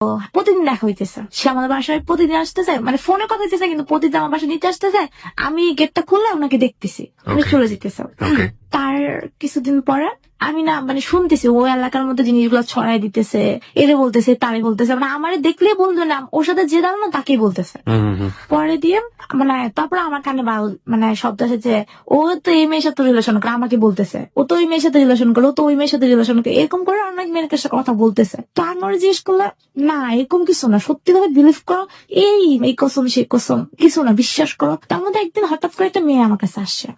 প্রতিদিন দেখা হইতেছে, সে আমাদের বাসায় প্রতিদিন আসতেছে, মানে ফোনে কথা হইতেছে কিন্তু প্রতিদিন আমার বাসায় নিতে আসতেছে। আমি গেটটা খুললে ওনাকে দেখতেছি, উনি চলে যেতেছে। তার কিছুদিন পরে আমি না মানে শুনতেছি ওই এলাকার মধ্যে জিনিসগুলো ছড়াই দিতেছে, এরে বলতেছে তারে বলতেছে, মানে আমারে দেখলে বলতো না, ওর সাথে যে দাঁড়ানো না তাকেই বলতেছে। পরে দিয়ে মানে তারপরে আমার কানে মানে শব্দ আছে যে ও তো এই মেয়ের সাথে রিলেশন করে, আমাকে বলতেছে ও তো ওই মেয়ের সাথে রিলেশন করে, ও তো ওই মেয়ের সাথে রিলেশন করে, এরকম করে অনেক মেয়ের কাছে কথা বলতেছে। তো আমার জিজ্ঞেস করলাম না এরকম কিছু না, সত্যি ভাবে বিলিভ করো, এই কসম সেই কসম কিছু না, বিশ্বাস করো। তার মধ্যে একদিন হঠাৎ করে একটা মেয়ে আমার কাছে আসছে,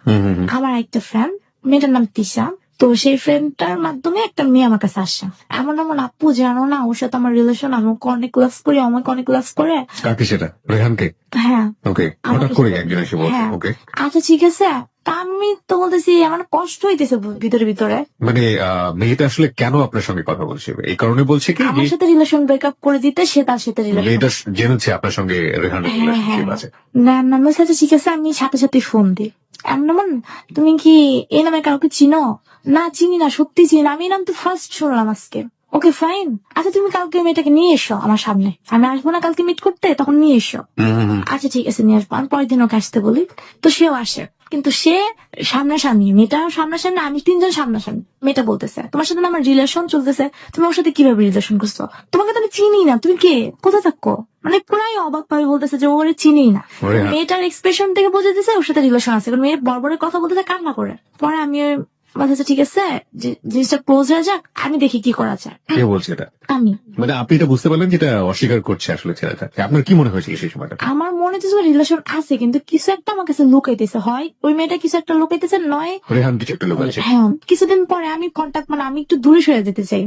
আমার একটা ফ্রেন্ড, মেয়েটার নাম তিশা। তো সেই ফ্রেন্ডটার মাধ্যমে একটা মেয়ে আমার কাছে আসছে, এমন এমন আপু জানো না ওর সাথে আমার রিলেশন, আমি ওকে অনেক লাভ করি, আমাকে অনেক লাভ করে। কাকে সেটা? রেহানকে? হ্যাঁ। ওকে, হঠাৎ করে একজন এসে বলছে। ওকে, আচ্ছা ঠিক আছে। তা আমি তো বলতেছি আমার কষ্ট হইতেছে ভিতরে ভিতরে। মানে মেয়েটা আসলে কেন আপনার সঙ্গে কথা বলছে? এই কারণে বলছে কি আমার সাথে রিলেশন ব্রেকআপ করে দিতে, সে তার সাথে রিলেশন, মেয়েটা জেনেছে আপনার সঙ্গে রেহানের রিলেশনশিপ আছে। না না আচ্ছা ঠিক আছে, আমি সাথে সাথে ফোন দিই, এমন তুমি কি এই নামে কাউকে চিনো? না চিনি না, সত্যি চিনি না, আমি নাম তো ফার্স্ট শুনলাম আজকে। ওকে ফাইন, আচ্ছা তুমি কালকে মেয়েটাকে নিয়ে এসো আমার সামনে, আমি আসবো না কালকে মিট করতে, তখন নিয়ে এসো। আচ্ছা ঠিক আছে নিয়ে আসবো। আমি পরের দিন ওকে আসতে বলি, তো সেও আসে, কিন্তু সে সামনাসামনি, মেয়েটা সামনাসামনি, আমি তিনজন সামনাসামনি। মেয়েটা বলতেছে তোমার সাথে আমার রিলেশন চলতেছে, তুমি ওর সাথে কিভাবে রিলেশন করছো, তোমাকে তো আমি চিনি না, তুমি কে, কোথায় থাকো, মানে পুরাই অবাক ভাবে বলতেছে যে ওরে চিনি না। মেয়েটার এক্সপ্রেশন থেকে বোঝা দিতেছে ওর সাথে রিলেশন আছে, কারণ মেয়ে বড় কথা বলতেছে, কান্না করে। পরে আমি বলতেছে ঠিক আছে জিনিসটা ক্লোজ হয়ে যাক, আমি দেখি কি করা যায়। কে বলছে এটা? আমি। মানে আপনি এটা বুঝতে পারলেন যেটা অস্বীকার করছে আসলে ছেলেটা? আপনার কি মনে হয়েছিল সেই সময়টা? আমার মনে হচ্ছে রিলেশন আছে, কিন্তু কিছু একটা আমার কাছে লুকাইতেছে, হয় ওই মেয়েটা কিছু একটা লুকাইতেছে, নয় রেহান কিছু একটা লুকাচ্ছে। হ্যাঁ। কিছুদিন পরে আমি কন্ট্যাক্ট, মানে আমি একটু দূরে সরে যেতে চাই,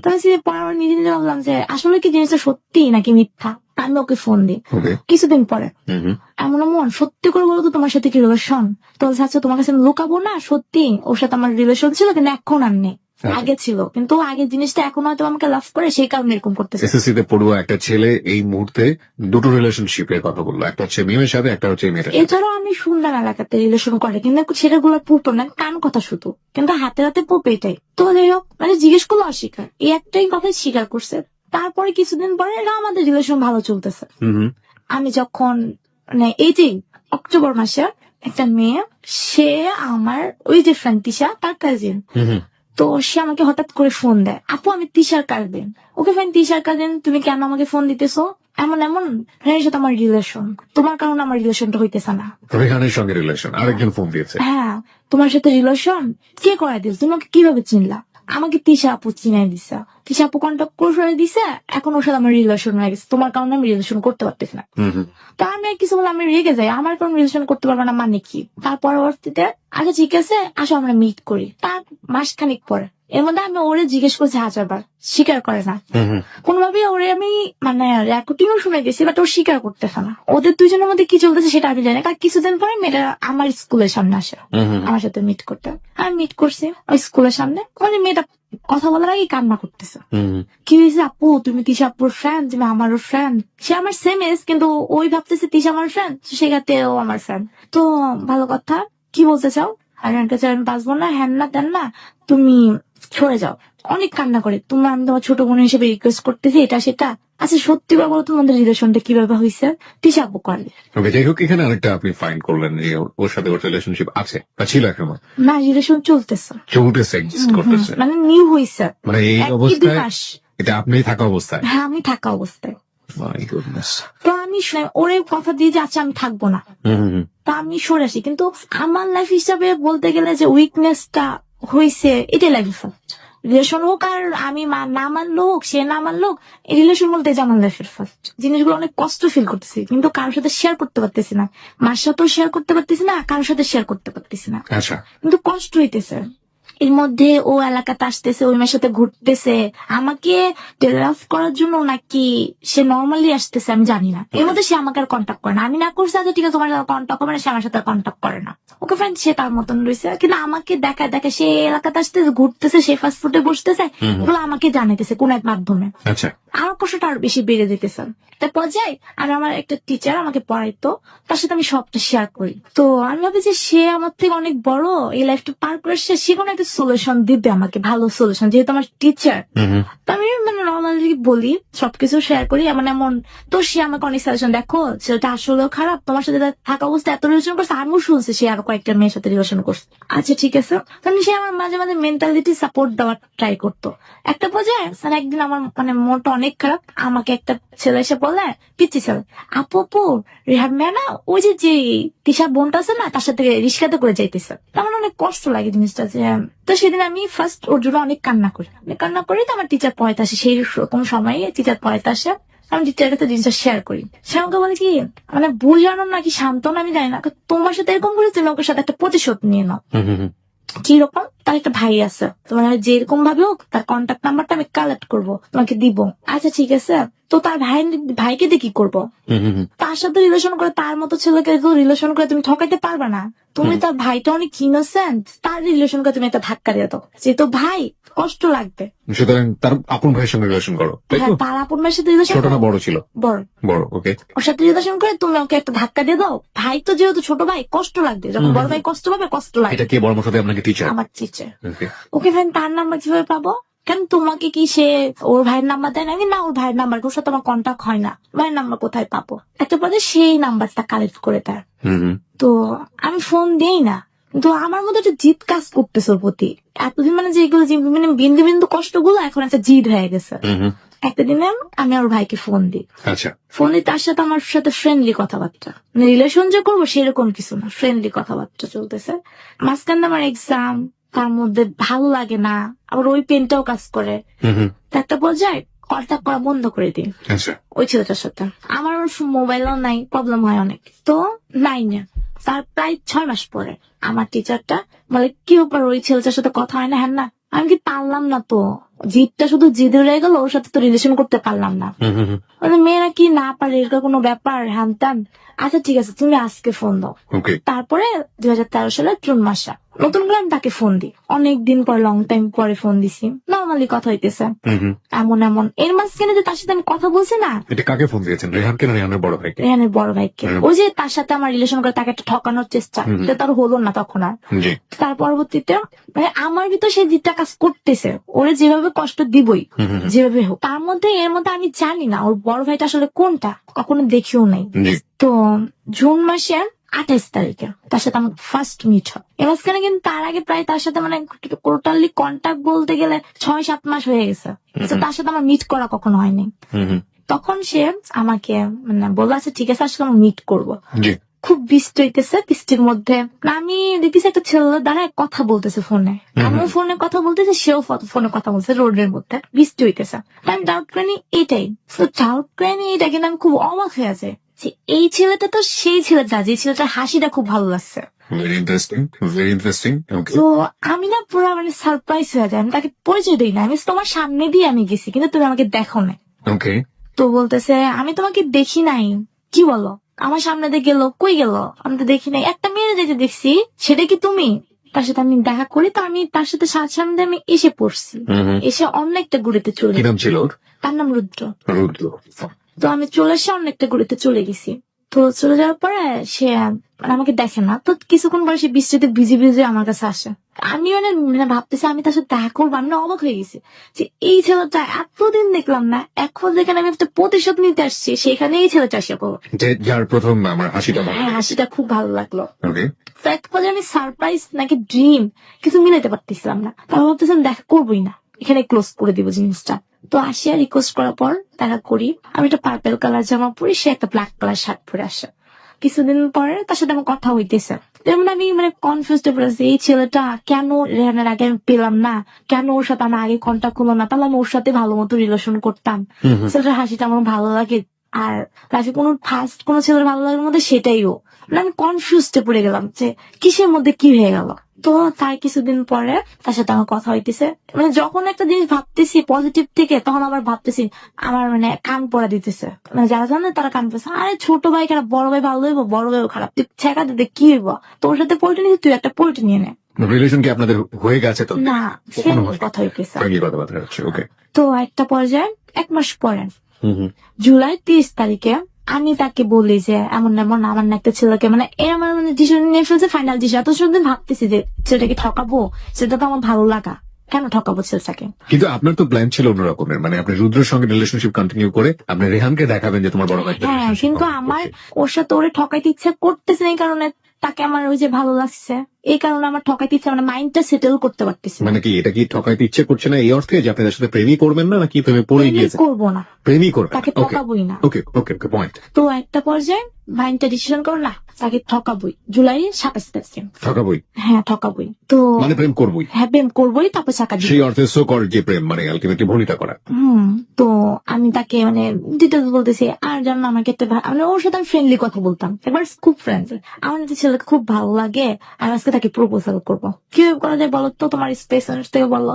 তাহলে পরে আমার নিজে নিজে ভাবলাম যে আসলে কি জিনিসটা সত্যি নাকি মিথ্যা। আমি ওকে ফোন দিই কিছুদিন পরে, এমন মন সত্যি করে বলো তো তোমার সাথে কি রিলেশন? তো আচ্ছা তোমার কাছে লুকাবো না, সত্যি ওর সাথে আমার রিলেশন ছিল, কিন্তু এখন আর নেই, আগে ছিল, কিন্তু আগের জিনিসটা এখন হয়তো আমাকে লাভ করে, সেই কারণে এরকম করতেছে। এসএসসি তে পড়ুয়া একটা ছেলে এই মুহূর্তে দুটো রিলেশনশিপের কথা বললো, একটা হচ্ছে মেয়ের সাথে, একটা হচ্ছে মেয়েটার সাথে। এছাড়াও আমি শুনলাম এলাকাতে রিলেশন করে, কিন্তু ছেলেগুলো পুপো না, কান কথা শুধু, কিন্তু হাতে হাতে পুপ, এটাই তো। যাই হোক, মানে জিজ্ঞেস করলো অস্বীকার, এই একটাই কথা স্বীকার করছে। তারপরে কিছুদিন পরে আমাদের রিলেশন ভালো চলতেছে। আমি যখন মানে এই যে অক্টোবর মাসে একটা মেয়ে, সে আমার ওই যে ফ্রেন্ড তিশা তার কাজিন, তো সে আমাকে হঠাৎ করে ফোন দেয়, আপু আমি তিশার কাজিন। ওকে ফাইন, তিশার কাজিন, তুমি কেন আমাকে ফোন দিতেছো? এমন এমন ফ্রেন্ডের সাথে আমার রিলেশন, তোমার কারণে আমার রিলেশনটা হইতেছে না। রেহানের সঙ্গে রিলেশন, আরেকজন ফোন দিয়েছে। হ্যাঁ, তোমার সাথে রিলেশন কে করাই দিয়েছে, তুমি ওকে কিভাবে চিনলা? আমাকে তিশা আপু চিনাই দিছে, তিশা আপু কন্ট্যাক্ট করে দিছে, এখন ওর সাথে আমার রিলেশন হয়ে গেছে, তোমার কারণে আমি রিলেশন করতে পারতেছি না। তা আমি কিছু বলে আমি রেগে যাই, আমার কারণে রিলেশন করতে পারবে না মানে কি? তার পরবর্তীতে আচ্ছা ঠিক আছে আসো আমরা মিট করি। তার মাসখানিক পরে, এর মধ্যে আমি ওরে জিজ্ঞেস করছি 1000 বার, স্বীকার করে না কোনোভাবে। ওরে আমি মানে রেকর্ডিংও শুনে গেছি, বাট ওর স্বীকার করতেছে না। ওদের দুইজনের মধ্যে কি চলতেছে সেটা আমি জানি, কারণ কিছুদিন পরে মেয়েটা আমার স্কুলের সামনে আসে আমার সাথে মিট করতে। আমি মিট করছি ওই স্কুলের সামনে, মানে মেয়েটা কথা বলার আগে কান্না করতেছে। কি হয়েছে আপু, তুমি তিশা আপুর ফ্রেন্ড, তুমি আমারও ফ্রেন্ড। সে আমার সেম এজ, কিন্তু ওই ভাবতেছে তিশা আমার ফ্রেন্ড, সেক্ষেত্রে ও আমার ফ্রেন্ড। তো ভালো কথা, কি বলতে চাও? আর কাছে আমি বাঁচবো না, হ্যান না তেন না, তুমি সরে যাও। অনেক কান্না করে, তোমার আমি তোমার ছোট বোন হিসেবে রিকোয়েস্ট করতেছি, এটা সেটা। আচ্ছা সত্যি করে বলো তোমাদের রিলেশনটা কিভাবে হয়েছে? তিশা আপু করে। ওকে, যাই হোক, এখানে আরেকটা আপনি ফাইন্ড করলেন যে ওর সাথে ওর রিলেশনশিপ আছে বা ছিল এখনো? না, রিলেশন চলতেছে, এক্সিস্ট করতেছে, মানে নিউ হয়েছে। মানে এই অবস্থায় এটা আপনি থাকা অবস্থায়? হ্যাঁ আমি থাকা অবস্থায়। My goodness. তো আমি ওরে কথা দিয়ে যে আচ্ছা আমি থাকবো না, তা আমি সরে আসি। কিন্তু আমার লাইফ হিসাবে বলতে গেলে যে উইকনেসটা হয়েছে, এটাই লাইফ ফার্স্ট। রিলেশন হোক আর আমি না মানলো হোক, সে না মানলো হোক, এই রিলেশন বলতে যে আমার লাইফের ফার্স্ট। জিনিসগুলো অনেক কষ্ট ফিল করতেছি, কিন্তু কারোর সাথে শেয়ার করতে পারতেছি না। মার সাথেও শেয়ার করতে পারতেছি না, কারোর সাথে শেয়ার করতে পারতেছি না, কিন্তু কষ্ট হইতেছে। এর মধ্যে ও এলাকাতে আসতেছে, ওই মেয়ের সাথে ঘুরতেছে, আমাকে টেলিগ্রাফ করার জন্য নাকি সে নর্মালি আসতেছে আমি জানি না। এর মধ্যে সে আমাকে আর কন্ট্যাক্ট করে না, আমি না করছি আচ্ছা ঠিক আছে তোমার সাথে কন্ট্যাক্ট করবে না, সে আমার সাথে কন্ট্যাক্ট করে না। ওকে ফ্রেন্ড, সে তার মতন রয়েছে, কিন্তু আমাকে দেখায় দেখায় সে এলাকাতে আসতেছে, ঘুরতেছে, সে ফাস্ট ফুডে বসতেছে, এগুলো আমাকে জানাইতেছে কোন এক মাধ্যমে। আমার কষ্টটা আরো বেশি বেড়ে যেতেছে। তারপর যাই, আর আমার একটা টিচার আমাকে পড়াইতো, তার সাথে আমি সবটা শেয়ার করি। তো আমি ভাবি যে সে আমার থেকে অনেক বড়, এই লাইফটা পার করে সে কোনো একটা একটা সলিউশন দিবে আমাকে, ভালো সলিউশন, যেহেতু আমার টিচার। তো আমি মানে নর্মালি বলি, সবকিছু শেয়ার করি, এমন এমন। তো সে আমাকে অনেক সাজেশন, দেখো সেটা আসলেও খারাপ, তোমার সাথে থাকা অবস্থায় এত রিলেশন করছে, আমিও শুনছি সে আরো কয়েকটা মেয়ের সাথে রিলেশন করছে। আচ্ছা ঠিক আছে, তাহলে সে আমার মাঝে মাঝে মেন্টালিটি সাপোর্ট দেওয়ার ট্রাই করতো। একটা পর্যায়ে মানে একদিন আমার মানে মনটা অনেক খারাপ, আমাকে একটা ছেলে এসে বলে, পিচ্ছি ছেলে, আপু আপু রেহার মেয়ে না, ওই যে যে তিশা বোনটা আছে না, তার সাথে রিস্কাতে করে যাইতেছে। আমার অনেক কষ্ট লাগে জিনিসটা। যে তো সেদিন আমি ফার্স্ট ওর জন্য অনেক কান্না করি, তো আমার টিচার পড়াইতে আসে, সেই রকম সময় টিচার পড়াইতে আসে। আমি টিচারের কাছে জিনিসটা শেয়ার করি, সে আমাকে বলে কি, মানে বোঝানো নাকি শান্তনা আমি জানি না, তোমার সাথে এরকম করে তুমি ওকে সাথে একটা প্রতিশোধ নিয়ে নাও। কিরকম, তার একটা ভাই আছে, তোমার যেরকম ভাবে হোক তার কন্ট্যাক্ট নাম্বারটা আমি কালেক্ট করবো, তোমাকে দিব। আচ্ছা ঠিক আছে, তো তার ভাইকে দিয়ে কি করবো? তার সাথে রিলেশন করে, তার মতো ছেলেকে রিলেশন করে তুমি ঠকাইতে পারবে না। তুমি তার ভাইটা অনেক ইনোসেন্ট, তার রিলেশন করে তুমি একটা ধাক্কা দিয়ে দাও, যেহেতু ভাই কষ্ট লাগবে। সুতরাং তার আপন ভাইয়ের সঙ্গে রিলেশন করো, তাই হ্যাঁ, তো? তার আপন ভাইয়ের সাথে রিলেশন, ছোট না বড় ছিল? বড়। বড়, ওকে। ওর সাথে রিলেশন করে তুমি ওকে একটা ধাক্কা দিয়ে দাও, ভাই তো যেহেতু ছোট ভাই কষ্ট লাগবে, যখন বড় ভাই কষ্ট পাবে কষ্ট লাগবে। এটা কে বড় সাথে আপনাকে টিচার? আমার টিচার। ওকে। ওকে ভাই তার নাম্বার কিভাবে পাবো? কেন তোমাকে কি সে ওর ভাইয়ের নাম্বার দেয় না? না, ওর ভাইয়ের নাম্বার, ওর সাথে আমার কন্ট্যাক্ট হয় না, ভাইয়ের নাম্বার কোথায় পাবো? একটা পরে সেই নাম্বারটা কালেক্ট করে তার। তো আমি ফোন দেই না, কিন্তু আমার মধ্যে একটা জিদ কাজ করতেছে ওর প্রতি। এতদিন মানে যেগুলো মানে বিন্দু বিন্দু কষ্টগুলো এখন একটা জিদ হয়ে গেছে। একটা দিনে আমি ওর ভাইকে ফোন দিই। আচ্ছা। ফোন দিয়ে তার সাথে আমার সাথে ফ্রেন্ডলি কথাবার্তা, মানে রিলেশন যে করবো সেরকম কিছু না, ফ্রেন্ডলি কথাবার্তা চলতেছে। মাঝখানে আমার এক্সাম, তার মধ্যে ভালো লাগে না, আবার ওই পেনটাও কাজ করে। তো একটা পর্যায়ে কন্ট্যাক্ট করা বন্ধ করে দিই ওই ছেলেটার সাথে। আমার মোবাইলও নাই, প্রবলেম হয় অনেক। তো নাই না, তার প্রায় 6 মাস পরে আমার টিচারটা বলে, কি ব্যাপার ওই ছেলেটার সাথে কথা হয় না? হ্যাঁ না, আমি কি পারলাম না তো, জিদটা শুধু জিদে রয়ে গেল, ওর সাথে তো রিলেশন করতে পারলাম না। মেয়েরা কি না পারে, এরকম কোনো ব্যাপার? হ্যান ত্যান। আচ্ছা ঠিক আছে, তুমি আজকে ফোন দাও। তারপরে 2013 সালের জুন মাসে নতুন করে আমি তাকে ফোন দিই, অনেকদিন পর, লং টাইম পরে ফোন দিছি, নর্মালি কথা হইতেছে, এমন এমন। এর মাঝখানে যে তার সাথে আমি কথা বলছি না। এটা কাকে ফোন দিয়েছেন, রেহানকে না রেহানের বড় ভাইকে? রেহানের বড় ভাইকে। ওই যে তার সাথে আমার রিলেশন করে তাকে একটা ঠকানোর চেষ্টা, এটা তার হলো না তখন আর। তার পরবর্তীতে মানে আমার ভিতর সেই জিদটা কাজ করতেছে, ওরে যেভাবে কষ্ট দিবই, যেভাবে হোক। তার মধ্যে এর মধ্যে আমি জানি না ওর বড় ভাইটা আসলে কোনটা, কখনো দেখিও নাই। তো জুন মাসে 28 তারিখে তার সাথে আমার ফার্স্ট মিট হয়। এ মাঝখানে কিন্তু তার আগে প্রায় তার সাথে মানে টোটালি কন্ট্যাক্ট বলতে গেলে 6-7 মাস হয়ে গেছে, তার সাথে আমার মিট করা কখনো হয়নি। তখন সে আমাকে মানে বললো, আচ্ছা ঠিক আছে, আজকে আমরা মিট করবো। খুব বৃষ্টি হইতেছে, বৃষ্টির মধ্যে আমি দেখতেছি একটা ছেলে দাঁড়ায় কথা বলতেছে ফোনে, আমিও ফোনে কথা বলতেছি, সেও ফোনে কথা বলছে, রোডের মধ্যে বৃষ্টি হইতেছে। আমি ডাউট করিনি এটাই, ডাউট করিনি এটা, কিন্তু আমি খুব অবাক হয়ে আছে যে এই ছেলেটা তো সেই ছেলেটা, যে ছেলেটার হাসিটা খুব ভালো লাগছে। Very interesting, very interesting. তো আমি না পুরো মানে সারপ্রাইজ হয়ে যায়, আমি তাকে পরিচয় দিই না, আমি তোমার সামনে দিয়ে আমি গেছি, কিন্তু তুমি আমাকে দেখো না। তো বলতেছে, আমি তোমাকে দেখি নাই। কি বলো? আমার সামনে দিয়ে গেল, কই গেল? আমি তো দেখি নাই, একটা মেয়ে যেতে দেখছি, সেটা কি তুমি? তার সাথে আমি দেখা করি, তো আমি তার সাথে সামনে আমি এসে পড়ছি, এসে অন্য একটা গুড়িতে চলে। কি নাম ছিল? তার নাম রুদ্র। তো আমি চলে এসে অন্য একটা গুড়িতে চলে গেছি। তো চলে যাওয়ার পরে সে আমাকে দেখে না, তো কিছুক্ষণ পরে সে বৃষ্টিতে ভিজে ভিজে আমার কাছে আসে। আমি মানে ভাবতেছি আমি তার সাথে দেখা করবো, আমি অবাক হয়ে গেছি যে এই ছেলেটা এতদিন দেখলাম না, এখন যেখানে আমি একটা প্রতিশোধ নিতে আসছি সেখানে এই ছেলেটা আসে করবো, যার প্রথম আমার হাসিটা, হাসিটা খুব ভালো লাগলো। আমি সারপ্রাইজ নাকি ড্রিম কিছু মিলাইতে পারতেছিলাম না, তারপর ভাবতেছিলাম দেখা করবোই না, এখানে ক্লোজ করে দিব জিনিসটা। তো আসিয়া রিকোয়েস্ট করার পর দেখা করি, আমি একটা পার্পেল কালার জামা পরি, সে একটা ব্ল্যাক কালার শার্ট পরে আসে। কিছুদিন পরে তার সাথে আমার কথা হইতেছে, যেমন আমি মানে কনফিউজ হয়ে পড়েছি, এই ছেলেটা কেন রেহানের আগে আমি পেলাম না, কেন ওর সাথে আমার আগে কন্ট্যাক্ট হলো না, তাহলে আমি ওর সাথে ভালো মতো রিলেশন করতাম, ছেলেটার হাসিটা আমার ভালো লাগে, আর লাইফে কোনো ফার্স্ট কোনো ছেলের ভালো লাগার মধ্যে সেটাইও, মানে আমি কনফিউজড পড়ে গেলাম যে কিসের মধ্যে কি হয়ে গেল। তো তার কিছুদিন পরে তার সাথে আমার কথা হইতেছে, মানে যখন একটা জিনিস ভাবতেছি পজিটিভ থেকে, তখন আবার ভাবতেছি আমার মানে কান পড়া দিতেছে, মানে যারা জানে তারা কান পড়ছে, আরে ছোট ভাই খারাপ, বড় ভাই ভালো হইব, বড় ভাইও খারাপ, তুই ছেঁকা দিতে কি হইব, তোর সাথে পোল্ট্রি নিয়ে তুই একটা পোল্ট্রি নিয়ে নে। রিলেশন কি আপনাদের হয়ে গেছে? তো না, কথা হইতেছে। তো একটা পর্যায়ে 1 মাস পরে জুলাই 30 তারিখে আমি তাকে বলি যে এমন এমন আমার না একটা ছেলেকে মানে এর আমার মানে ডিসিশন নিয়ে ফেলছে, ফাইনাল ডিসিশন। এত শুনতে ভাবতেছি যে ছেলেটাকে ঠকাবো, সেটা তো আমার ভালো লাগা, কেন ঠকাবো ছেলেটাকে। কিন্তু আপনার তো প্ল্যান ছিল অন্যরকমের, মানে আপনি রুদ্রের সঙ্গে রিলেশনশিপ কন্টিনিউ করে আপনি রেহানকে দেখাবেন যে তোমার বড় ভাই একটা হ্যাঁ, relationship কিন্তু continue আমার করছে। ওর সাথে ওরে ঠকাইতে ইচ্ছা করতেছে না, এই কারণে তাকে আমার ওই যে ভালো লাগছে, এই কারণে আমার ঠকাইতে ইচ্ছা, মানে মাইন্ডটা সেটেল করতে পারতেছি না। মানে কি এটা কি ঠকাইতে ইচ্ছে করছে না এই অর্থে যে আপনি তার সাথে প্রেমই করবেন না, নাকি প্রেমে পড়ে প্রেমই গিয়েছে? করবো না, প্রেমই করবেন তাকে ওকে ঠকাবোই না। ওকে ওকে ওকে পয়েন্ট। তো একটা পর্যায়ে মাইন্ডটা ডিসিশন করো না, তাকে ঠকাবই, জুলাই 27 তারিখে। ঠকাবই হ্যাঁ ঠকাবই, তো মানে প্রেম করবই, হ্যাঁ প্রেম করবোই, তারপর চাকা দিব। সেই অর্থে সো কল যে প্রেম মানে আলটিমেটলি ভনিতা করা। তো আমি তাকে মানে ডিটেলস বলতেছি, আর জানো আমাকে একটা মানে ওর সাথে আমি ফ্রেন্ডলি কথা বলতাম, একবার খুব ফ্রেন্ড। আমার যে ছেলেকে খুব ভালো লাগে, আমি আজকে তাকে প্রপোজাল করবো। কিভাবে করা যায় বলো তো, তোমার স্পেস থেকে বলো,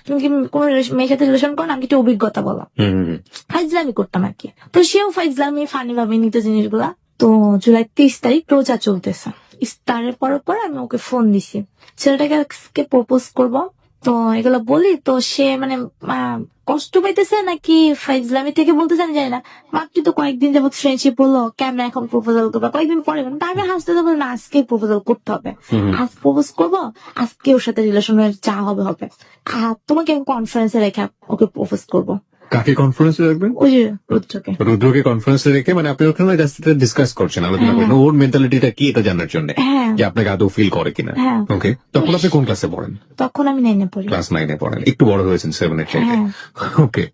তুমি কি কোনো মেয়ের সাথে রিলেশন করো না, আমাকে একটু অভিজ্ঞতা বলো। ফাইজলামি করতাম আর কি। তো সেও ফাইজলামি ফানি ভাবে নিতে জিনিসগুলা। তো জুলাই 30 তারিখ রোজা চলতেছে, ইফতারের পর আমি ওকে ফোন দিছি, ছেলেটাকে আজকে প্রপোজ করবো। তো এগুলো বলি, তো সে মানে কষ্ট পাইতেছে নাকি ফাইজলামি থেকে বলতেছে আমি জানি না। মাত্র তো কয়েকদিন যাবত ফ্রেন্ডশিপ হলো, কেমন এখন প্রপোজাল করবো, কয়েকদিন পরে তাকে হাসতে দেবো না, আজকে প্রপোজাল করতে হবে, আজ প্রপোজ করবো, আজকে ওর সাথে রিলেশনের যা হবে হবে। আর তোমাকে আমি কনফারেন্সে রেখে ওকে প্রপোজ করবো। কাকে কনফারেন্সে রাখবেন? ওই যে রুদ্রকে। রুদ্রকে কনফারেন্সে রেখে মানে আপনি ওখানে জাস্ট ডিসকাস করছেন, আলোচনা করছেন ওর মেন্টালিটিটা কি এটা জানার জন্য, হ্যাঁ যে আপনাকে আদৌ ফিল করে কিনা। হ্যাঁ। ওকে, তখন আপনি কোন ক্লাসে পড়েন? তখন আমি 9 পড়ি। ক্লাস 9 পড়েন, একটু বড় হয়েছেন 7 এর চাইতে। হ্যাঁ। ওকে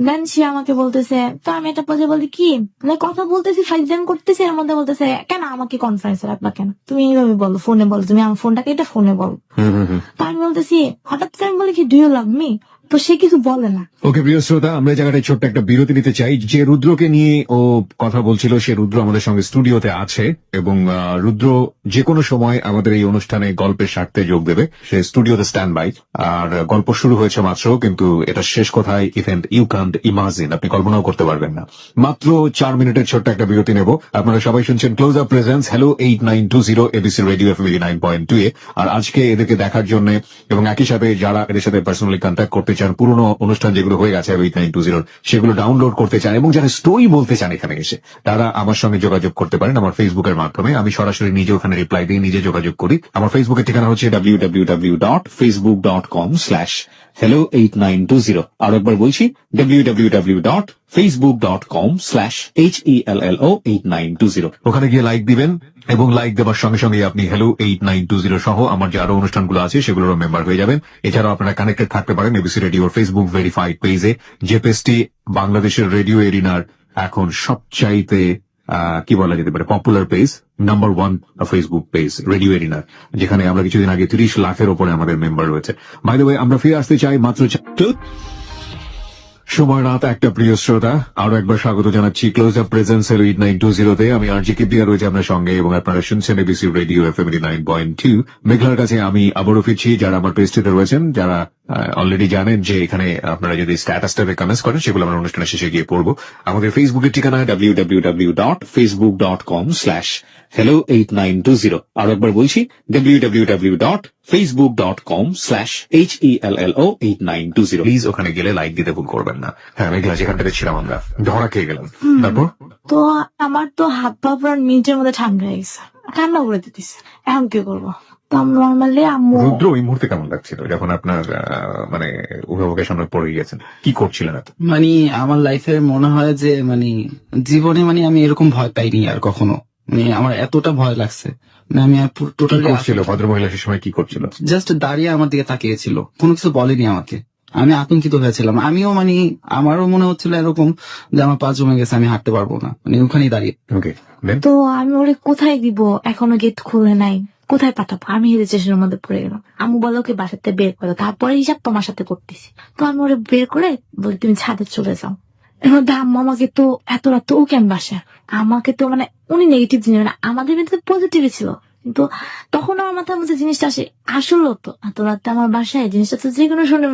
দেন সে আমাকে বলতেছে, তো আমি একটা পর্যায়ে বলি কি মানে কথা বলতেছি, ফাইজলামি করতেছি, এর মধ্যে বলতেছে কেন আমাকে কনফারেন্সে রাখবা, কেন তুমি এইভাবে বলো, ফোনে বলো, তুমি আমার ফোনটাকে এটা ফোনে বলো। তো আমি বলতেছি, হঠাৎ করে আমি বলি কি ডু ইউ লাভ মি, তো সে কিছু বলে না। ওকে প্রিয় শ্রোতা, আমরা এই জায়গাটায় ছোট্ট একটা বিরতি নিতে চাই। যে রুদ্রকে নিয়ে ও কথা বলছিল, সে রুদ্র আমাদের সঙ্গে স্টুডিওতে আছে এবং রুদ্র যে কোনো সময় আমাদের এই অনুষ্ঠানে গল্পের স্বার্থে যোগ দেবে। সে স্টুডিওতে স্ট্যান্ড বাই। আর গল্প শুরু হয়েছে মাত্র, কিন্তু এটা শেষ কথায় ইভেন্ট ইউ ক্যান্ট ইমাজিন, আপনি কল্পনাও করতে পারবেন না। মাত্র 4 মিনিটের ছোট্ট একটা বিরতি নেব। আপনারা সবাই শুনছেন close up presence hello 8920 ABC radio FM 89.2 এ। আর আজকে এদেরকে দেখার জন্য এবং একই সাথে যারা এদের সাথে পার্সোনালি কন্ট্যাক্ট করতে চান, পুরোনো অনুষ্ঠান যেগুলো হয়ে গেছে 8920 সেগুলো ডাউনলোড করতে চান এবং যারা স্টোরি বলতে চান এখানে এসে, তারা আমার সঙ্গে যোগাযোগ করতে পারেন আমার ফেসবুকের মাধ্যমে। আমি সরাসরি নিজে ওখানে রিপ্লাই দিয়ে নিজে যোগাযোগ করি। আমার ফেসবুকের ঠিকানা হচ্ছে www.facebook.com/hello8920। আর একবার বলছি www.facebook.com/HELLO8920। ওখানে গিয়ে লাইক দিবেন এবং লাইক দেওয়ার সঙ্গে সঙ্গে আপনি হ্যালো 8920 সহ আমার যে আরো অনুষ্ঠানগুলো আছে সেগুলোরও মেম্বার হয়ে যাবেন। এছাড়াও আপনারা কানেক্টেড থাকতে পারেন এবিসি রেডিওর ফেসবুক ভেরিফাইড পেজে, যে পেজটি বাংলাদেশের রেডিও এরিনার এখন সবচাইতে কি বলা যেতে পারে popular page, number 1 Facebook page radio এরিনার, যেখানে আমরা কিছুদিন আগে 30 লাখের উপরে আমাদের মেম্বার রয়েছে। বাই দ্য ওয়ে, আমরা ফিরে আসতে চাই মাত্র সময় রাত একটা। প্রিয় শ্রোতা, আরো একবার স্বাগত জানাচ্ছি ক্লোজ আপ প্রেজেন্স 8920 তে। আমি আরজি কিপিয়া রয়েছে আপনার সঙ্গে এবং আপনারা শুনছেন এবিসি রেডিও এফএম 89.2। মেঘলার কাছে আমি আবারও ফিরছি। যারা আমার পেজটিতে রয়েছেন, যারা অলরেডি জানেন যে এখানে আপনারা যদি স্ট্যাটাসটাতে কমেন্টস করেন, সেগুলো আমরা অনুষ্ঠানের শেষে গিয়ে পড়বো। আমাদের ফেসবুকের ঠিকানা www.facebook.com/hello8920। আরো একবার বলছি www.facebook.com/HELLO8920। প্লিজ ওখানে গেলে লাইক দিতে ভুল করবেন না। হ্যাঁ মেঘলা, যেখানটাতে ছিলাম আমরা ধরা খেয়ে গেলাম, তারপর তো আমার তো হাত পা পুরো মিনিটের মধ্যে ঠান্ডা হয়ে গেছে, ঠান্ডা করে দিতেছে, এখন কি করবো। তো নর্মালি আম্মু। রুদ্র ওই মুহূর্তে কেমন লাগছিল যখন আপনার মানে অভিভাবকের সামনে পড়ে গিয়েছেন, কি করছিলেন আপনি? মানে আমার লাইফে মনে হয় যে মানে জীবনে মানে আমি এরকম ভয় পাইনি আর কখনো। মানে আমার এতটা ভয় লাগছে, মানে আমি কি টোটালি করছিল ভদ্রমহিলা সে সময়, কি করছিল? জাস্ট দাঁড়িয়ে আমার দিকে তাকিয়েছিল, কোনো কিছু বলেনি আমাকে। আমি আতঙ্কিত হয়েছিলাম, আমিও মানে আমারও মনে হচ্ছিল এরকম যে আমার পা জমে গেছে, আমি হাঁটতে পারবো না, মানে ওখানেই দাঁড়িয়ে। ওকে, তো আমি ওরে কোথায় দিব, এখনো গেট খুলে নাই, কোথায় পাঠাবো, আমি রেজিস্ট্রেশনের মধ্যে পড়ে গেলাম। আম্মু বলো ওকে বাসাতে বের করো, তারপরে হিসাব তোমার সাথে করতেছি। তো আমি ওরে বের করে বলি তুমি ছাদে চলে যাও। এর মধ্যে আম্মু আমাকে তো এত রাত ও কেন বাসা, আমাকে তো মানে উনি নেগেটিভ জিনিস, মানে আমাদের মধ্যে পজিটিভই ছিল, কিন্তু তখন আমার মাথার মধ্যে জিনিসটা আসে আসলো তো এত রাতে আমার বাসায়, জিনিসটা তো যে কোনো শুনে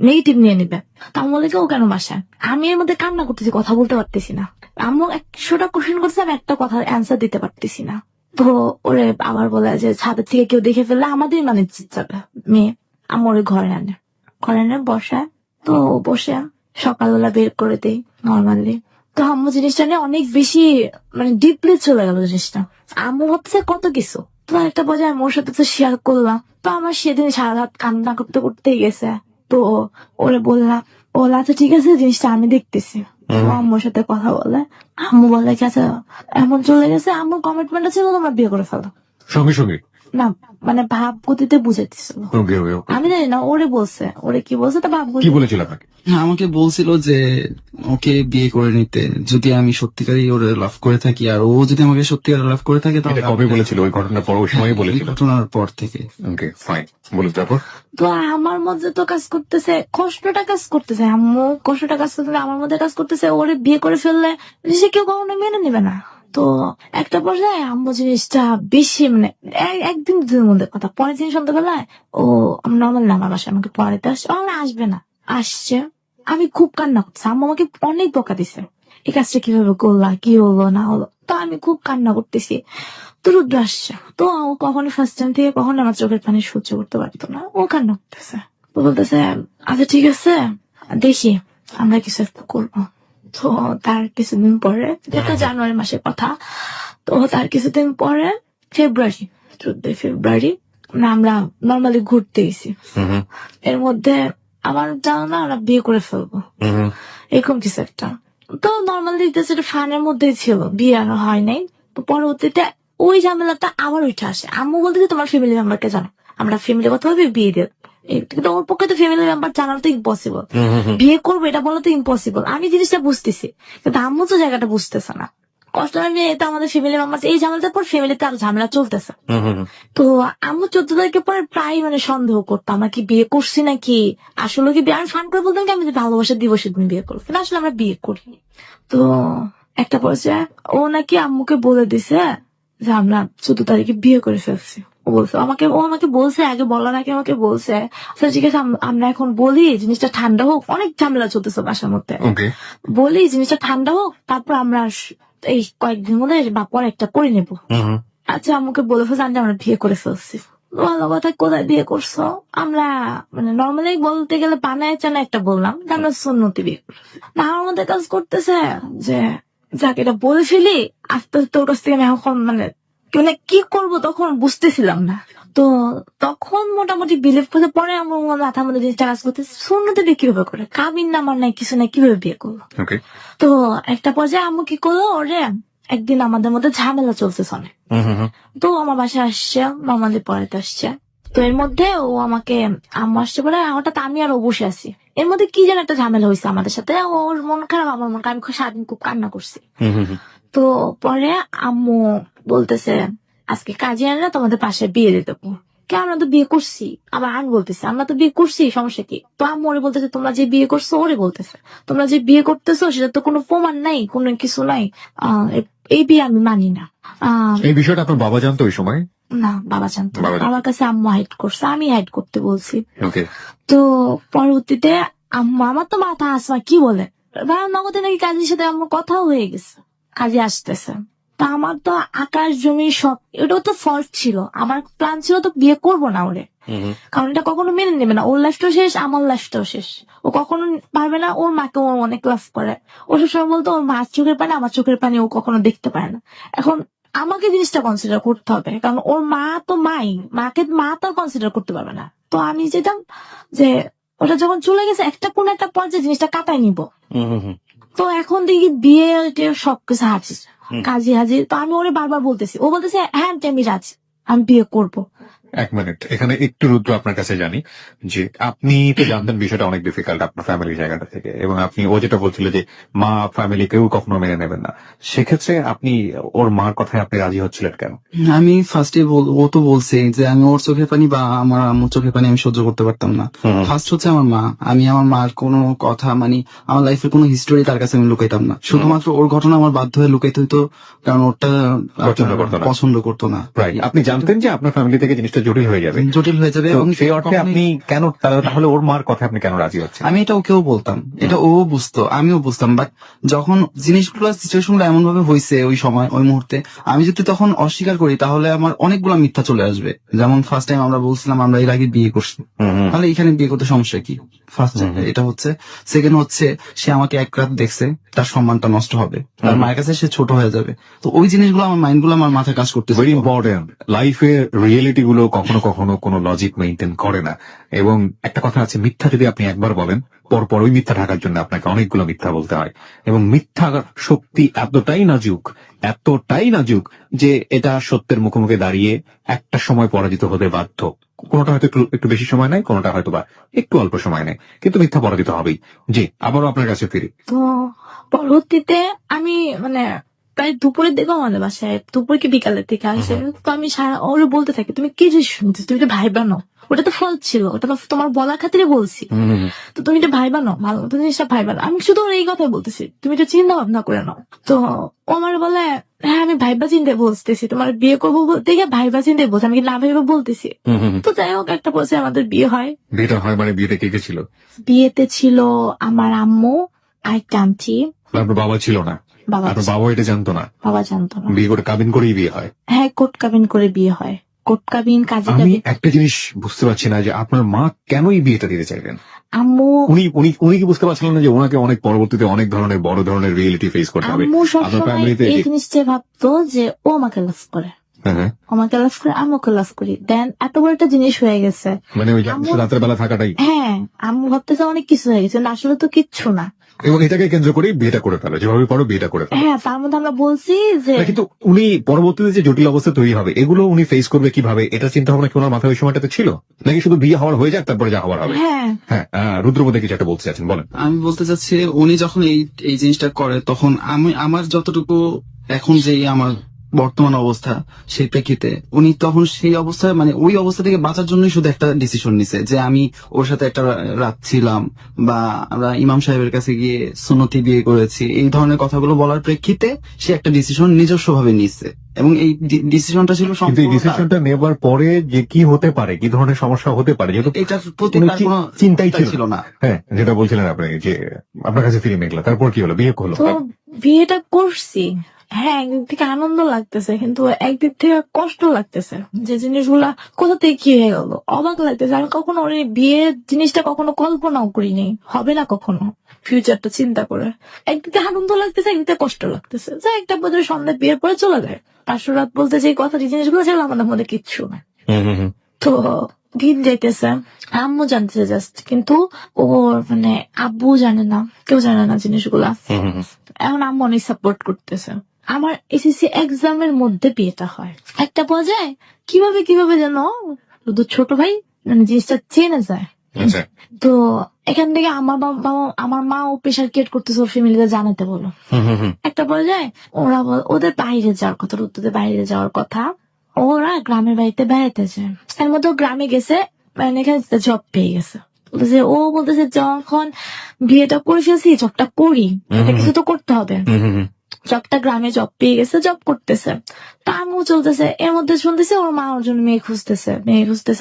নেগেটিভ নিয়ে নিবে। তো আমি বলে ও কেন বাসায়, আমি এর মধ্যে কান্না করতেছি, কথা বলতে পারতেছি না। আম্মু 100টা কোশ্চেন করছে, আমি একটা কথা অ্যান্সার দিতে পারতেছি না। তো ওরে আবার বলে যে ছাদের থেকে কেউ দেখে ফেললে আমাদের মানে যাবে মেয়ে। আম্মু ওরে ঘরে আনে বসায়, তো বসে সকালবেলা বের করে দেই নর্মালি। তো আম্মু জিনিসটা নিয়ে অনেক বেশি মানে ডিপলি চলে গেল জিনিসটা। আম্মু হচ্ছে কত কিছু, তো একটা পর্যায়ে আম্মুর সাথে তো শেয়ার করলাম। তো আমার সেদিন সারা রাত কান্না করতে করতেই গেছে। তো ওরে বললাম, ও আচ্ছা ঠিক আছে জিনিসটা আমি দেখতেছি। ও আম্মুর সাথে কথা বলে, আম্মু বলে কি আচ্ছা এমন চলে গেছে, আম্মুর কমিটমেন্ট ছিল তোমরা বিয়ে করে ফেলো। সঙ্গে সঙ্গে না মানে ভাব গতিতে বুঝাইতেছিল। ওকে ওকে ওকে। আমি জানি না ওরে বলছে, ওরে কি বলছে তা ভাব কি গতি। বলেছিল আপনাকে? আমাকে বলছিল যে ওকে বিয়ে করে নিতে, যদি আমি সত্যিকারই ওরে লাভ করে থাকি, আর ও যদি আমাকে সত্যিকার লাভ করে থাকে এটা তাহলে কবে বলেছিল? ওই ঘটনার পর, ওই সময় এই বলেছিল? ঘটনার পর থেকে। ওকে ফাইন, বলুন তারপর। তো আমার মধ্যে তো কাজ করতেছে, কষ্টটা কাজ করতেছে, আম্মু কষ্টটা কাজ করতেছে, আমার মধ্যে কাজ করতেছে। ওরে বিয়ে করে ফেললে সে কেউ কখনো মেনে নেবে না। তো একটা পর্যায়ে আম্মু জিনিসটা বেশি মানে একদিন দুদিনের মধ্যে কথা, পরের দিন সন্ধ্যাবেলায় ও নর্মাল না আমার বাসায় আমাকে পড়াইতে আসছে, আমার আসবে না, আসছে। আমি খুব কান্না করছি, আম্মু আমাকে অনেক বকা দিছে, এই কাজটা কিভাবে করলা, কি হলো না হলো। তো আমি খুব কান্না করতেছি। তো রুদ্র আসছে, তো ও কখনো ফার্স্ট টাইম থেকে কখনো আমার চোখের পানি সহ্য করতে পারতো না, ও কান্না করতেছে। ও বলতেছে আচ্ছা ঠিক আছে দেখি আমরা কিছু একটা করবো। তো তার কিছুদিন পরে, যেটা জানুয়ারি মাসের কথা, তো তার কিছুদিন পরে ফেব্রুয়ারি 14 ফেব্রুয়ারি আমরা নর্মালি ঘুরতে গেছি। এর মধ্যে আমার জানো না আমরা বিয়ে করে ফেলবো এরকম কিছু একটা। তো নর্মালি সেটা ফানের মধ্যেই ছিল, বিয়ে আর হয় নাই। তো পরবর্তীতে ওই ঝামেলাটা আবার উঠে আসে। আম্মু বলতে যে তোমার ফ্যামিলি মেম্বারকে জানো, আমরা ফ্যামিলি কথা হবে বিয়ে দিয়ে। কিন্তু ওর পক্ষে তো ফ্যামিলি মেম্বার জানানো তো ইম্পসিবল, বিয়ে করবো এটা বলা তো ইম্পসিবল। আমি জিনিসটা বুঝতেছি কিন্তু আম্মু তো জায়গাটা বুঝতেছে না। কষ্ট লাগে এটা আমাদের ফ্যামিলি মেম্বার, এই ঝামেলাটার পর ফ্যামিলিতে আর ঝামেলা চলতেছে। তো আম্মু 14 তারিখের পরে প্রায় মানে সন্দেহ করতো আমরা কি বিয়ে করছি নাকি, আসলে কি বিয়ে। আমি ফান করে বলতাম কি আমি যদি ভালোবাসা দিবসের দিন বিয়ে করবো, কিন্তু আসলে আমরা বিয়ে করি। তো একটা পর্যায়ে ও নাকি আম্মুকে বলে দিছে যে আমরা 14 তারিখে বিয়ে করে ফেলছি। ও আমাকে বলছে, আগে বলার আগে আমাকে বলছে আচ্ছা ঠিক আছে আমরা এখন বলি জিনিসটা ঠান্ডা হোক, অনেক ঝামেলা চলতেছে বাসার মধ্যে, ওকে বলি জিনিসটা ঠান্ডা হোক তারপর আমরা এই কয়েকদিন মধ্যে বা পরে একটা করে নেবো। আচ্ছা আমাকে বলে ফেলছে আমরা বিয়ে করে ফেলছি। ভালো কথা, কোথায় বিয়ে করছো? আমরা মানে নর্মালি বলতে গেলে বানায় চানা একটা বললাম যে আমরা সুন্নতি বিয়ে করি। না আমার মধ্যে কাজ করতেছে যে যাকে এটা বলে ফেলি, আস্তে আস্তে ওর কাছ থেকে আমি এখন মানে কি করবো তখন বুঝতেছিলাম না। তো তখন মোটামুটি বিলিভ করে পরে আমার মাথার মধ্যে জিনিসটা কাজ করতেছে সুন্নতি বিয়ে কিভাবে করে, কাবিন নামার নাই কিছু নাই, কিভাবে বিয়ে করবো। ওকে তো একটা পর্যায়ে আম্মু কি করলো, ওরে একদিন আমাদের মধ্যে ঝামেলা চলতেছে অনেক। তো আমার বাসায় আসছে, নর্মালি পড়াইতে আসছে। তো এর মধ্যে ও আমাকে, আম্মু আসছে পরে হঠাৎ আমি আর ও বসে আছি, এর মধ্যে কি যেন একটা ঝামেলা হয়েছে আমাদের সাথে। ওর মন খারাপ, আমার মন খারাপ, আমি সারাদিন খুব কান্না করছি। তো পরে আম্মু বলতেছে আজকে কাজে আনলে তোমাদের পাশে বিয়ে দিয়ে দেবো। কে আমরা তো বিয়ে করছি, আবার আমি বলতেছি আমরা তো বিয়ে করছি, সমস্যা কি? তো আম্মু ওরে বলতেছে তোমরা যে বিয়ে করছো, ওরে বলতেছে তোমরা যে বিয়ে করতেছো সেটা তো কোনো প্রমাণ নাই, কোনো কিছু নাই, এই বিয়ে আমি মানি না। এই বিষয়টা আপনার বাবা জানতো ওই সময়? না বাবা জানতো না। বাবা জানতো। আমার কাছে আম্মু হাইড করছে, আমি হাইড করতে বলছি। ওকে তো পরবর্তীতে আম্মু, আমার তো মাথা আসমা কি বলে নগদে নাকি কাজের সাথে আমার কথাও হয়ে গেছে, কাজে আসতেছে। তা আমার তো আকাশ জমি সব, এটাও তো ফল্ট ছিল। আমার প্ল্যান ছিল তো বিয়ে করবো না ওরে, কারণ এটা কখনো মেনে নেবে না। ওর লাইফটাও শেষ, আমার লাইফটাও শেষ। ও কখনো পারবে না, ওর মাকে ও অনেক লাভ করে। ও সবসময় বলতো ওর মা চোখের পানি, আমার চোখের পানি ও কখনো দেখতে পারে না। এখন আমাকে জিনিসটা কনসিডার করতে হবে, কারণ ওর মা তো মা তো কনসিডার করতে পারবে না। তো আমি যেতাম যে ওটা যখন চলে গেছে একটা কোন একটা পর্যায়ে জিনিসটা কাটাই নিব। তো এখন দেখি বিয়ে সবকিছু হাজির, কাজী হাজির। তো আমি ওরে বারবার বলতেছি, ও বলতেছে হ্যাঁ আমি রাজি, আমি বিয়ে করবো। এক মিনিট, এখানে একটু রুদ্র আপনার কাছে জানি যে আপনি তো জানতেন বিষয়টা অনেক ডিফিকাল্ট আপনার ফ্যামিলির জায়গাটা থেকে, এবং আপনি ও যেটা বলছিল যে মা ফ্যামিলি কেউ কখনো মেনে নেবেন না, সেক্ষেত্রে আপনি ওর মার কথায় আপনি রাজি হচ্ছিলেন কেন? আমি ফার্স্টে ও তো বলছে যে আমি ওর চোখের পানি বা আমার আম্মুর চোখের পানি আমি সহ্য করতে পারতাম না। ফার্স্ট হচ্ছে আমার মা, আমি আমার মার কোনো কথা মানে আমার লাইফের কোনো হিস্টোরি তার কাছে আমি লুকাইতাম না। শুধুমাত্র ওর ঘটনা আমার বাধ্য হয়ে লুকাইতে হইতো, কারণ ওরটা পছন্দ করতো না। পছন্দ করতো না। রাইট, আপনি জানতেন যে আপনার ফ্যামিলি থেকে জিনিসটা জটিল হয়ে যাবে। জটিল হয়ে যাবে। তো এবং সেই অর্থে কখনোই- আপনি কেন তাহলে ওর মার কথা আপনি কেন রাজি হচ্ছেন? আমি এটা ওকেও বলতাম, এটা ও বুঝতো, আমিও বুঝতাম, বাট যখন জিনিসগুলো সিচুয়েশনগুলো এমন ভাবে হয়েছে ওই সময় ওই মুহূর্তে, আমি যদি তখন অস্বীকার করি তাহলে আমার অনেকগুলো মিথ্যা চলে আসবে। যেমন ফার্স্ট টাইম আমরা বলছিলাম আমরা এর আগে বিয়ে করছি, তাহলে এখানে বিয়ে করতে সমস্যা কি? ফার্স্ট এটা হচ্ছে। সেকেন্ড হচ্ছে সে আমাকে এক রাত দেখছে, তার সম্মানটা নষ্ট হবে, তার মায়ের কাছে সে ছোট হয়ে যাবে। তো ওই জিনিসগুলো আমার মাইন্ডগুলো আমার মাথায় কাজ করতে ভেরি ইম্পর্টেন্ট। লাইফের রিয়েলিটি গুলো কখনো কখনো কোনো লজিক মেনটেন করে না, এবং একটা কথা আছে, মিথ্যা যদি আপনি একবার বলেন পর ওই মিথ্যা ঢাকার জন্য আপনাকে অনেকগুলো মিথ্যা বলতে হয়, এবং মিথ্যা শক্তি এতটাই নাজুক যে এটা সত্যের মুখোমুখি দাঁড়িয়ে একটা সময় পরাজিত হতে বাধ্য। কোনোটা হয়তো একটু বেশি সময় নেয়, কোনোটা হয়তো বা একটু অল্প সময় নেয়, কিন্তু মিথ্যা পরাজিত হবেই। জি, আবারও আপনার কাছে ফিরি। তো পরবর্তীতে আমি মানে প্রায় দুপুরের দিকে আমাদের বাসায়, দুপুর কি বিকালের দিকে আসে, তো আমি সারা ওরে বলতে থাকি তুমি কি যে শুনছিস, তুমি তো ভাই বানো, ওটা তো ফল ছিল, ওটা তো তোমার বলার খাতিরে বলছি, তো তুমি তো ভাই বানো, ভালো তো জিনিসটা ভাই বানো। আমি শুধু ওর এই কথাই বলতেছি, তুমি তো চিন্তা ভাবনা করে নাও। তো ও আমার বলে হ্যাঁ আমি ভাইবা চিন্তে বলতেছি, তোমার বিয়ে করবো বলতে গিয়ে ভাইবা চিন্তে বলছি, আমি কি না ভাইবা বলতেছি। তো যাই হোক, একটা বলছে আমাদের বিয়ে হয়। বিয়েটা হয় মানে বিয়েতে কে কে ছিল? বিয়েতে ছিল আমার আম্মু আর একটা আন্টি। আপনার বাবা ছিল না? বাবা আপনার বাবা এটা জানতো না? বাবা জানতো না। বিয়ে করে কাবিন করেই বিয়ে হয়? হ্যাঁ, কোট কাবিন করে বিয়ে হয়, কোট কাবিন কাজী আমি কাবিন। একটা জিনিস বুঝতে পারছি না যে আপনার মা কেনই বিয়েটা দিতে চাইলেন? আম্মু উনি উনি উনি কি বুঝতে পারছিলেন না যে ওনাকে অনেক পরবর্তীতে অনেক ধরনের বড় ধরনের রিয়েলিটি ফেস করতে হবে? আম্মু আপনার সবসময় ফ্যামিলিতে এই জিনিসটা ভাবতো যে ও আমাকে লাভ করে, হ্যাঁ, ও আমাকে লাভ করে, আমি ওকে লাভ করি। দেন এত বড় একটা জিনিস হয়ে গেছে। মানে ওই আম্মু- রাতের বেলা থাকাটাই, হ্যাঁ, আম্মু ভাবতেছে অনেক কিছু হয়ে গেছে, না আসলে তো কিচ্ছু না। এবং এটাকে কেন্দ্র করে বিয়েটা করে ফেলো, যেভাবে পারো বিয়েটা করে ফেলো। হ্যাঁ, তার মধ্যে আমরা বলছি যে না, কিন্তু উনি পরবর্তীতে যে জটিল অবস্থা তৈরি হবে এগুলো উনি ফেস করবে কিভাবে, এটা চিন্তা ভাবনা কি ওনার মাথায় ওই সময়টাতে ছিল, নাকি শুধু বিয়ে হওয়ার হয়ে যাক তারপরে যা হওয়ার হবে? হ্যাঁ হ্যাঁ, রুদ্রপদে কিছু একটা বলতে চাচ্ছেন, বলেন। আমি বলতে চাচ্ছি উনি যখন এই জিনিসটা করে তখন আমি আমার যতটুকু এখন যে আমার বর্তমান অবস্থা সেই প্রেক্ষিতে উনি তখন সেই অবস্থায় মানে ওই অবস্থা থেকে বাঁচার জন্যই শুধু একটা ডিসিশন নিছে যে আমি ওর সাথে একটা রাত ছিলাম বা আমরা ইমাম সাহেবের কাছে গিয়ে সুন্নতি বিয়ে করেছি, এই ধরনের কথাগুলো বলার প্রেক্ষিতে সে একটা ডিসিশন নিজস্ব ভাবে নিচ্ছে, এবং এই ডিসিশনটা ছিল কিন্তু এই সম্পূর্ণ তার। ডিসিশনটা নেবার পরে যে কি হতে পারে, কি ধরনের সমস্যা হতে পারে, যেহেতু এটার প্রতি উনি তার কোনো চিন্তাই ছিল না। হ্যাঁ, যেটা বলছিলেন আপনি যে আপনার কাছে ফিরে মেঘলা, তারপর কি হলো? বিয়ে হলো? তো বিয়েটা করছি। হ্যাঁ, একদিক থেকে আনন্দ লাগতেছে, কিন্তু একদিক থেকে কষ্ট লাগতেছে যে জিনিসগুলা কোথা থেকে কি হয়ে গেল, অবাক লাগতেছে। আমি কখনো ওর এই বিয়ের জিনিসটা কখনো কল্পনাও করিনি, হবে না কখনো ফিউচারটা চিন্তা করে। একদিকে আনন্দ লাগতেছে, একদিকে কষ্ট লাগতেছে যে একটা বোধহয় সন্ধ্যা বিয়ের পরে চলে যায়, পাঁচশো রাত বলতে যে কথা, যে জিনিসগুলো ছিল আমাদের মধ্যে কিচ্ছু না। তো দিন যাইতেছে, আম্মু জানতেছে জাস্ট, কিন্তু ওর মানে আব্বু জানে না, কেউ জানে না জিনিসগুলা। এখন আম্মু অনেক সাপোর্ট করতেছে। আমার এসএসসি এক্সামের মধ্যে বিয়েটা হয়। একটা পর্যায়ে কিভাবে যেন শুধু ছোট ভাই মানে জিনিসটা চেনে যায়। আচ্ছা, তো এখান থেকে আমার মা ও প্রেশার ক্রিয়েট করতেছে ওর ফ্যামিলিতে জানাতে বলো। একটা পর্যায়ে ওদের বাইরে যাওয়ার কথা, ওদের বাইরে যাওয়ার কথা, ওরা গ্রামের বাড়িতে বেড়াতে যায়। এর মধ্যে ও গ্রামে গেছে, মানে এখানে জব পেয়ে গেছে। বলতেছে ও বলতেছে যখন বিয়েটা করে ফেলছি জবটা করি, এটা কিছু তো করতে হবে। জবটা গ্রামে জব পেয়ে গেছে, জব করতেছে, তা আমিও চলতেছে। এর মধ্যে শুনতেছে ওর মা ওর জন্য মেয়ে খুঁজতেছে,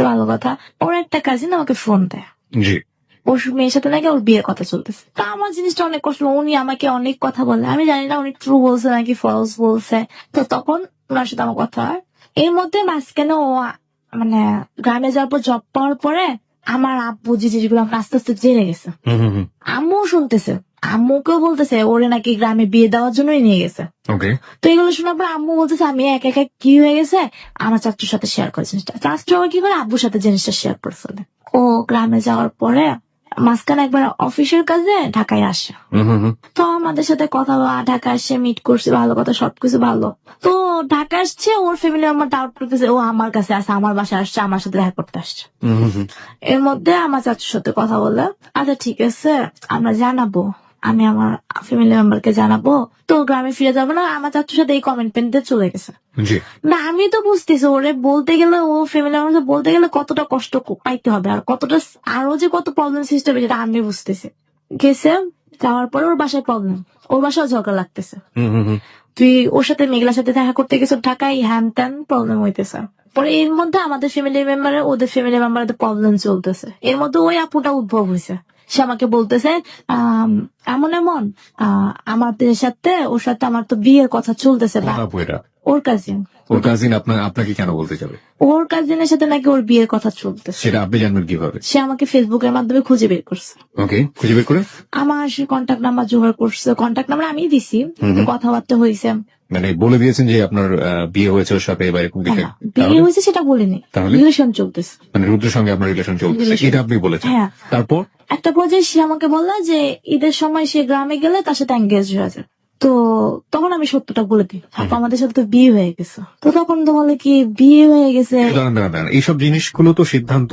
ভালো কথা। ওর একটা কাজিন আমাকে ফোন দেয়, জি, ওর মেয়ের সাথে নাকি ওর বিয়ের কথা চলতেছে। তা আমার জিনিসটা অনেক কষ্ট, উনি আমাকে অনেক কথা বলে, আমি জানি না উনি ট্রু বলছে নাকি ফলস বলছে। তো তখন ওনার সাথে আমার কথা হয়। এর মধ্যে মাঝখানে ও মানে গ্রামে যাওয়ার পর জব পাওয়ার পরে আমার আব্বু যে জিনিসগুলো আমরা আস্তে আস্তে জেনে গেছে, আম্মু শুনতেছে, আম্মুকেও বলতেছে ওরে নাকি গ্রামে বিয়ে দেওয়ার জন্যই নিয়ে গেছে। ওকে, তো এগুলো শোনার পর আম্মু বলতেছে আমি একা একা কি হয়ে গেছে, আমার চাচুর সাথে শেয়ার করে জিনিসটা। চাচু আবার কি করে আব্বুর সাথে জিনিসটা শেয়ার করে ফেলে। ও গ্রামে যাওয়ার পরে মাঝখানে একবার অফিসের কাজে ঢাকায় আসে। তো আমাদের সাথে কথা ঢাকা আসছে, মিট করছে, ভালো কথা, সবকিছু ভালো। তো ঢাকা আসছে, ওর ফ্যামিলি আমার ডাউট করতেছে ও আমার কাছে আসছে, আমার বাসায় আসছে, আমার সাথে দেখা করতে আসছে। এর মধ্যে আমার চাচুর সাথে কথা বলে, আচ্ছা ঠিক আছে আমরা জানাবো, আমি আমার ফ্যামিলি মেম্বারকে জানাবো। তো গ্রামে ফিরে যাবো না, আমার চাচুর সাথে এই কমেন্ট পেনতে চলে গেছে। জি, না আমি তো বুঝতেছি ওরে বলতে গেলে, ও ফ্যামিলি মেম্বার বলতে গেলে কতটা কষ্ট পাইতে হবে, আর কতটা আরো যে কত প্রবলেম সৃষ্টি হবে সেটা আমি বুঝতেছি। গেছে, যাওয়ার পরে ওর বাসায় প্রবলেম, ওর বাসায় ঝগড়া লাগতেছে, তুই ওর সাথে মেঘলার সাথে দেখা করতে গেছো ঢাকায়, হ্যান ত্যান প্রবলেম হইতেছে। পরে এর মধ্যে আমাদের ফ্যামিলি মেম্বারের ওদের ফ্যামিলি মেম্বারের প্রবলেম চলতেছে, এর মধ্যে ওই আপুটা উদ্ভব হয়েছে। সে আমাকে বলতেছে এমন এমন আমাদের সাথে ওর সাথে আমার তো বিয়ের কথা চলতেছে না। কোন আপু এটা? ওর কাজিন। ওর কাজিন আপনাকে কেন বলতে যাবে? ওর কাজিনের সাথে নাকি ওর বিয়ের কথা চলতেছে। সেটা আপনি জানবেন কিভাবে? সে আমাকে ফেসবুকের মাধ্যমে খুঁজে বের করছে। ওকে, খুঁজে বের করে আমার সে কন্ট্যাক্ট নাম্বার জোগাড় করছে, কন্ট্যাক্ট নাম্বার আমি দিছি, কথাবার্তা হয়েছে। মানে বলে দিয়েছেন যে আপনার বিয়ে হয়েছে ওর সাথে বা এরকম কিছু? হ্যাঁ, বিয়ে হয়েছে সেটা বলিনি, তাহলে? রিলেশন চলতেছে। মানে রুদ্রের সঙ্গে আপনার রিলেশন চলছে এটা আপনি বলেছেন? হ্যাঁ। তারপর একটা পর্যায়ে সে আমাকে বললো যে ঈদের সময় সে গ্রামে গেলে তার সাথে এঙ্গেজ হয়ে যায়। তো তখন আমি সত্যটা বলে দিই, আপু আমাদের সাথে তো বিয়ে হয়ে গেছে। তো তখন তো বলে কি বিয়ে হয়ে গেছে। দাঁড়ান, এইসব জিনিসগুলো তো সিদ্ধান্ত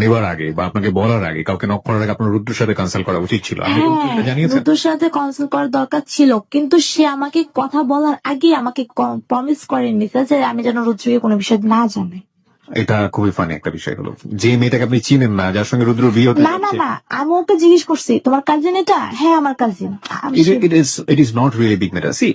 নেওয়ার আগে বা আপনাকে বলার আগে, কাউকে নক করার আগে আপনার রুদ্রের সাথে কনসাল্ট করা উচিত ছিল। আপনি হ্যাঁ, এটা জানিয়েছেন? রুদ্রর সাথে কনসাল্ট করার দরকার ছিল, কিন্তু সে আমাকে কথা বলার আগে আমাকে প্রমিস করে নিতে যে আমি যেন রুদ্রকে কোনো বিষয় না জানাই। এটা খুবই ফানি একটা বিষয় হলো, যে মেয়েটাকে আপনি চিনেন না, যার সঙ্গে রুদ্র বিয়ে হতে না না না, আমি ওকে জিজ্ঞেস করছি তোমার কাজিন এটা? হ্যাঁ আমার cousin. It is not really big matter. See,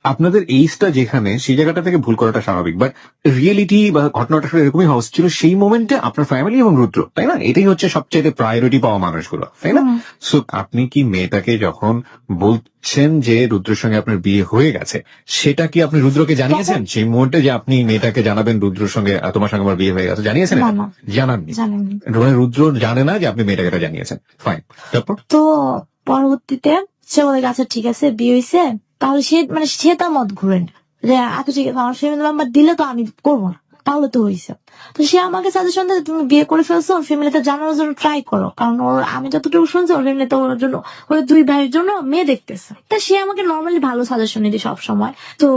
আপনাদের এইজটা যেখানে, সেই জায়গাটা থেকে ভুল করাটা স্বাভাবিক, বাট রিয়েলিটি বা ঘটনাটা আসলে এরকমই হওয়া ছিল সেই মোমেন্টে আপনার ফ্যামিলি এবং রুদ্র, তাই না? এটাই হচ্ছে সবচেয়ে প্রায়োরিটি পাওয়া মানুষগুলো, তাই না? সো আপনি কি মেয়েটাকে যখন বলছেন যে রুদ্রের সঙ্গে আপনার বিয়ে হয়ে গেছে, সেটা কি আপনি রুদ্রকে জানিয়েছেন সেই মুহূর্তে যে আপনি মেয়েটাকে জানাবেন রুদ্রের সঙ্গে তোমার সঙ্গে আমার বিয়ে হয়ে গেছে? জানিয়েছেন? না, না। জানাননি? জানেনি। মানে রুদ্র জানে না যে আপনি মেয়েটাকে এটা জানিয়েছেন। ফাইন, তারপর? তো পরবর্তীতে সে বলে আচ্ছা ঠিক আছে বিয়ে হয়েছে, তাহলে সে তার মত ঘুরেন যে আচ্ছা ঠিক আছে আমার ফ্যামিলি মেম্বার দিলে তো আমি করবো না, তাহলে তো হয়েছে। তো সে আমাকে সাজেশন দেয় তুমি বিয়ে করে ফেলছো, ওর ফ্যামিলিতে জানানোর জন্য ট্রাই করো, কারণ আমি যতটুকু শুনছি ওর ফ্যামিলিতে ওর জন্য ওর দুই ভাইয়ের জন্য মেয়ে দেখতেছে। তা সে আমাকে নর্মালি ভালো সাজেশন দিই সব সময়। তো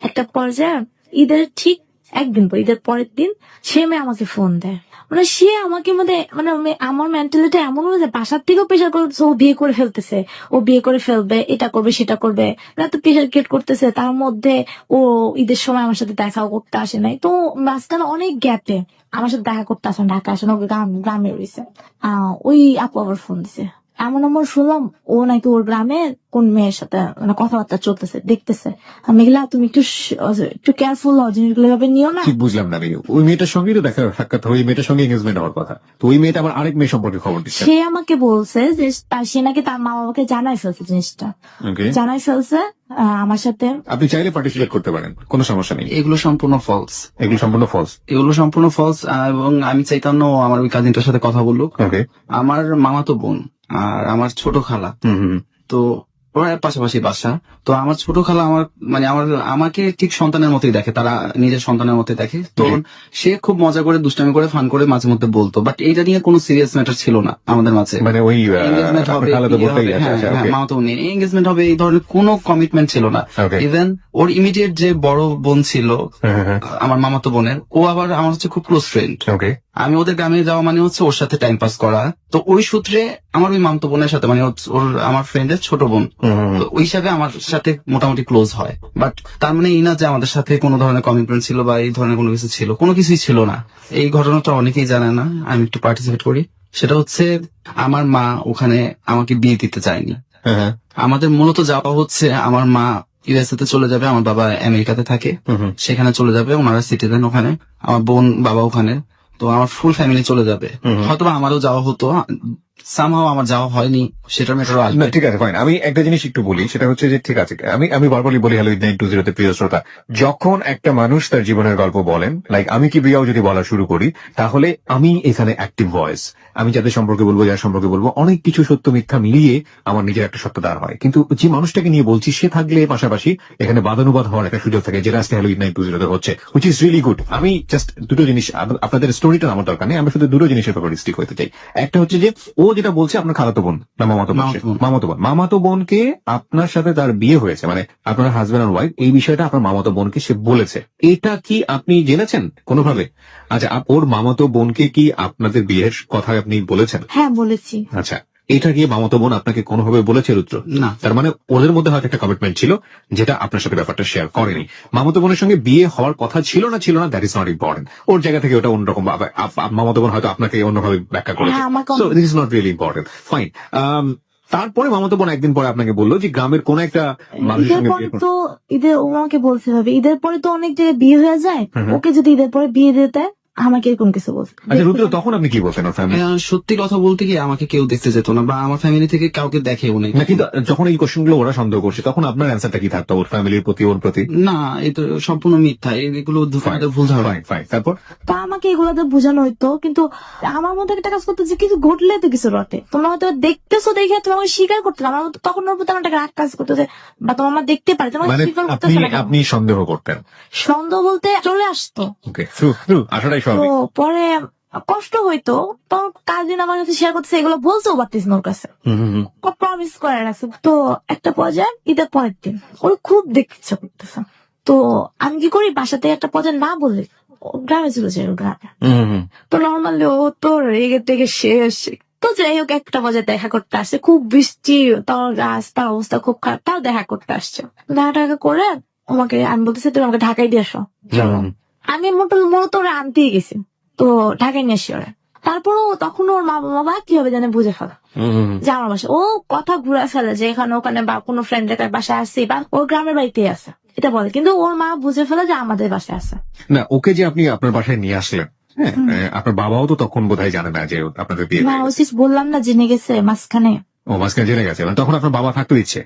একটা পর্যায়ে ঈদের ঠিক একদিন পর, ঈদের পরের দিন সে মেয়ে আমাকে ফোন দেয়। মানে সে আমাকে আমার মেন্টালিটি এমন হয়ে যায়, বাসার থেকেও প্রেশার করতেছে ও বিয়ে করে ফেলতেছে, ও বিয়ে করে ফেলবে, এটা করবে সেটা করবে, এত প্রেশার ক্রিয়েট করতেছে। তার মধ্যে ও ঈদের সময় আমার সাথে দেখাও করতে আসে নাই, তো মাঝখানে অনেক গ্যাপে আমার সাথে দেখা করতে আসে, ঢাকা আসে না, গ্রামে রয়েছে। ওই আপু আবার ফোন দিছে, এমন আমার শুনলাম ও নাকি ওর গ্রামে কোন মেয়ের সাথে কথাবার্তা চলতেছে, দেখতেছে। আমি গেলাম তুমি একটু কেয়ারফুল হও, জিনিসগুলো ভাবে নিও না। ঠিক বুঝলাম না, ওই মেয়েটার সঙ্গেই তো দেখা সাক্ষাৎ, ওই মেয়েটার সঙ্গে এঙ্গেজমেন্ট হওয়ার কথা, তো ওই মেয়েটা আবার আরেক মেয়ে সম্পর্কে খবর দিচ্ছে। সে আমাকে বলছে যে সে নাকি তার মা বাবাকে জানাই ফেলছে জিনিসটা, Okay? জানাই ফেলছে আমার সাথে। আপনি চাইলে পার্টিসিপেট করতে পারেন, কোনো সমস্যা নেই। এগুলো সম্পূর্ণ ফলস। এগুলো সম্পূর্ণ ফলস। এগুলো সম্পূর্ণ ফলস, এবং আমি চাইতাম না ও আমার ওই কাজিনটার সাথে কথা বলুক। ওকে। আমার মামাতো বোন আর আমার ছোট খালা, তো ওরা পাশাপাশি বাসা। তো আমার ছোট খালা আমাকে ঠিক সন্তানের মতোই দেখে, তারা নিজের সন্তানের মতোই দেখে। তো সে খুব মজা করে দুষ্টামি করে ফান করে মাঝে মধ্যে বলতো, বাট এইটা নিয়ে কোনো সিরিয়াস ম্যাটার ছিল না আমাদের মাঝে। মানে ওই এঙ্গেজমেন্ট হবে, খালাতো বোনটাই আছে, আচ্ছা, okay. মামাতো বোন এঙ্গেজমেন্ট হবে, এই ধরনের কোনো কমিটমেন্ট ছিল না। Okay. ইভেন ওর ইমিডিয়েট যে বড় বোন ছিল হ্যাঁ। আমার মামাতো বোনের, ও আবার আমার হচ্ছে খুব ক্লোজ ফ্রেন্ড। ওকে। আমি ওদের গ্রামে যাওয়া মানে হচ্ছে ওর সাথে টাইম পাস করা। তো ওই সূত্রে আমার ওই মামতো বোনের সাথে আমার ফ্রেন্ডের ছোট বোন, তো ওই হিসাবে আমার সাথে মোটামুটি ক্লোজ হয়। বাট তার মানে এই না যে আমাদের সাথে কোনো ধরনের কমিটমেন্ট ছিল বা এই ধরনের কোনো কিছু ছিল, কোনো কিছুই ছিল না। এই ঘটনাটা অনেকেই জানে না, আমি একটু পার্টিসিপেট করি। সেটা হচ্ছে আমার মা ওখানে আমাকে বিয়ে দিতে চায়নি। হ্যাঁ। আমাদের মূলত যাওয়া হচ্ছে, আমার মা ইউএসএ তে চলে যাবে, আমার বাবা আমেরিকাতে থাকে, সেখানে চলে যাবে, ওনারা সিটিজেন ওখানে, আমার বোন বাবা ওখানে, তো আমার ফুল ফ্যামিলি চলে যাবে। হয়তো আমারও যাওয়া হতো, সামহাও আমার যাওয়া হয়নি, সেটার ম্যাটারও না, আসবে। ঠিক আছে, ফাইন। আমি একটা জিনিস একটু বলি, সেটা হচ্ছে যে ঠিক আছে, আমি বারবারই বলি, হ্যালো 920 তে প্রিয় শ্রোতা, যখন একটা মানুষ তার জীবনের গল্প বলেন, লাইক আমি কি বিয়াও যদি বলা শুরু করি, তাহলে আমি এখানে অ্যাক্টিভ ভয়েস, আমি যাদের সম্পর্কে বলবো, যার সম্পর্কে বলবো, অনেক কিছু সত্য মিথ্যা মিলিয়ে আমার নিজের একটা সত্য দাঁড় হয়। কিন্তু যে মানুষটাকে নিয়ে বলছি সে থাকলে পাশাপাশি এখানে বাদানুবাদ হওয়ার একটা সুযোগ থাকে, যেটা আজকে হ্যালো 920 হচ্ছে, হুইচ ইজ রিয়েলি গুড। আমি জাস্ট দুটো জিনিস, আপনাদের স্টোরিটা আমার দরকার নেই, আমি শুধু দুটো জিনিসের ব্যাপারে স্টিক হতে চাই। একটা হচ্ছে যে ও যেটা বলছে আপনার খালাতো বোন না মামাতো বোনকে আপনার সাথে তার বিয়ে হয়েছে, মানে আপনার হাজবেন্ড আর ওয়াইফ, এই বিষয়টা আপনার মামাতো বোনকে সে বলেছে, এটা কি আপনি জেনেছেন কোনোভাবে? আচ্ছা, ওর মামাতো বোনকে কি আপনাদের বিয়ের কথা আপনি বলেছেন? হ্যাঁ বলেছি। আচ্ছা, এটা কি মামাতো বোন আপনাকে কোনোভাবে বলেছে রুদ্র? না। তার মানে ওদের মধ্যে হয়তো একটা কমিটমেন্ট ছিল যেটা আপনার সাথে ব্যাপারটা শেয়ার করেনি। মামাতো বোনের সঙ্গে বিয়ে হওয়ার কথা ছিল না দ্যাট ইজ নট ইম্পর্টেন্ট। ওর জায়গা থেকে ওটা অন্যরকম মামাতো বোন হয়তো আপনাকে অন্যভাবে ব্যাখ্যা করেছে, হ্যাঁ, আমাকে so this is not really important. Fine. তারপরে মামাতো বোন একদিন পরে আপনাকে বললো যে গ্রামের কোন একটা মানুষের ঈদের সঙ্গে পরে বিয়ে করতে। তো ঈদের ও আমাকে বলতে হবে, ঈদের পরে তো অনেক জায়গায় বিয়ে হয়ে যায়, ওকে যদি ঈদের পরে বিয়ে দিতে আমাকে এরকম কিছু বলছে। আচ্ছা রুদ্র, তখন আপনি কি বলতেন ওর ফ্যামিলি? সত্যি কথা বলতে কি আমাকে কেউ দেখতে যেত না বা আমার ফ্যামিলি থেকে কাউকে দেখেও নেই। না কিন্তু যখন এই কোশ্চেন গুলো ওরা সন্দেহ করছে তখন আপনার অ্যান্সারটা কি থাকতো ওর ফ্যামিলির প্রতি, ওর প্রতি? না, এই তো সম্পূর্ণ মিথ্যা, এগুলো তোমাদের ভুল ধারণা। Fine, fine. তারপর তা আমাকে এগুলাতে বোঝানো হইতো, কিন্তু আমার মধ্যে একটা কাজ করতো যে কিছু ঘটলে তো কিছু রটে, তোমরা হয়তো দেখতেছো দেখে তোমাকে স্বীকার করতে না, আমার মতো তখন ওর প্রতি আমার একটা রাগ কাজ করতো যে বা তোমার মা দেখতে পারে তোমাকে মানে স্বীকার আপনি করতেছো না কেন? আপনি সন্দেহ করতেন? সন্দেহ বলতে চলে আসতো। ওকে, আসাটাই তো স্বাভাবিক। পরে কষ্ট হইতো, তখন কাজিন আমার কাছে শেয়ার করতেছে, এগুলো বলতেও পারতিস না ওর কাছে, প্রমিস করে রাখছে। তো একটা পর্যায়ে ঈদের পরের দিন ওর খুব দেখতে ইচ্ছা করতেছে, তো আমি কি করি বাসাতে একটা পর্যায়ে না বললে ও গ্রামে চলে যায়, ওর গ্রামে। তো নর্মালি ও তো রেগে টেগে শেষ। তো যাই হোক একটা পর্যায়ে দেখা করতে আসছে, খুব বৃষ্টি, তার রাস্তার অবস্থা খুব খারাপ, তাও দেখা করতে আসছে। দেখা টাকা করে আমাকে আমি বলতেছি তুমি আমাকে ঢাকায় দিয়ে আসো। আমি মূলত ওরা আনতেই গেছি, তো ঢাকায় নিয়ে আসি ওরা। তারপরও তখন ওর মা বাবা কিভাবে জানে বুঝে ফেলা যে আমার বাসা, ও কথা ঘুরে ফেলে যে এখানে ওখানে বা কোনো ফ্রেন্ডের বাসায় আসছি বা ওর গ্রামের বাড়িতেই আছে এটা বলে, কিন্তু ওর মা বুঝে ফেলে যে আমাদের বাসায় আছে। না ওকে যে আপনি আপনার বাসায় নিয়ে আসলেন, হ্যাঁ, আপনার বাবাও তো তখন বোধহয় জানে না যে আপনাদের বিয়ে না হয়ে গেছে। ওসিস বললাম না জেনে গেছে মাঝখানে। ও মাঝখানে জেনে গেছে, মানে তখন আপনার বাবা থাকতে দিচ্ছে,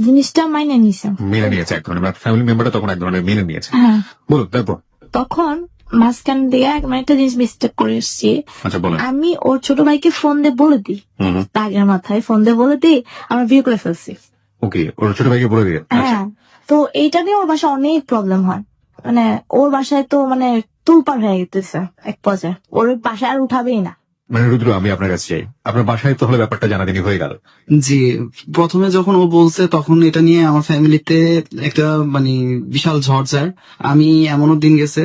জিনিসটা মাইনে নিছে। মেনে নিয়েছে এক ধরনের, ফ্যামিলি মেম্বারটা তখন এক ধরনের মেনে নিয়েছে। হ্যাঁ, বলুন তারপর। তখন মাঝখান দিয়ে মানে একটা জিনিস মিস্টেক করে এসছি। আচ্ছা বলেন। আমি ওর ছোট ভাইকে ফোন দিয়ে বলে দিই, আগের মাথায় ফোন দিয়ে বলে দিই আমরা বিয়ে করে ফেলছি। ওকে, ওর ছোট ভাইকে বলে দিয়ে। আচ্ছা হ্যাঁ, তো এইটা নিয়ে ওর বাসায় অনেক প্রবলেম হয়, মানে ওর বাসায় তো মানে তুলপার হয়ে গেছে এক পর্যায়ে, ওর বাসায় আর উঠাবেই না। মানে রুদ্র, আমি আপনার কাছে চাই, আপনার বাসায় তো হলে ব্যাপারটা জানাজানি হয়ে গেল। জি, প্রথমে যখন ও বলছে তখন এটা নিয়ে আমার ফ্যামিলিতে একটা মানে বিশাল ঝড় যায়। আমি এমনও দিন গেছে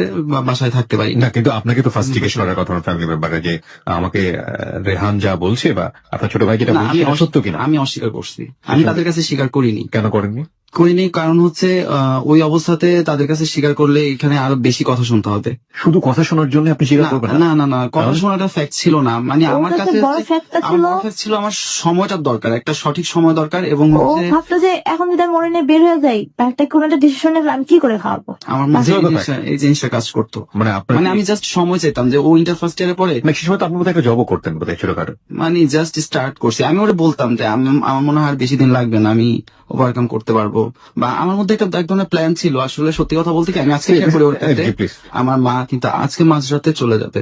বাসায় থাকতে পারি না কিন্তু আপনাকে তো ফার্স্ট জিজ্ঞেস করার কথা ফ্যামিলি মেম্বারে যে আমাকে রেহান যা বলছে বা আপনার ছোট ভাই যেটা না, বলছে এটা সত্য কিনা। আমি অস্বীকার করছি, আমি তাদের কাছে স্বীকার করিনি। কেন করেননি? করিনি কারণ হচ্ছে ওই অবস্থাতে তাদের কাছে স্বীকার করলে এখানে আরো বেশি কথা শুনতে হবে। শুধু কথা শোনার জন্য আপনি স্বীকার করবেন না? না না না, কথা শোনাটা ফ্যাক্ট ছিল না, মানে ওর আমার কাছে কাছে বড় ফ্যাক্টটা আমার ছিল, বড় fact ছিল আমার সময়টার দরকার, একটা সঠিক সময় দরকার, এবং ও হচ্ছে ভাবতো যে এখন যদি আমি মনে নিয়ে বের হয়ে যাই বা একটা কোনো একটা ডিসিশন নেবে আমি কি করে খাওয়াবো। আমার মধ্যে বুঝতে পারছি। এই জিনিসটা কাজ করতো। মানে আপনার মানে আমি জাস্ট সময় চাইতাম যে ও ইন্টার ফার্স্ট ইয়ারে পরে, না সে সময় তো আপনি বোধহয় একটা জবও করতেন বোধহয় ছোটখাটো। মানে জাস্ট স্টার্ট করছি। আমি ওরে বলতাম যে আমার মনে হয় আর বেশি দিন লাগবে না, আমি ওভারকাম করতে পারবো, বা আমার মধ্যে একটা এক ধরনের প্ল্যান ছিল। আসলে সত্যি কথা বলতে কি আমি আজকে share করি ওর সাথে। জি, please। আমার মা কিন্তু আজকে মাঝরাতে চলে যাবে।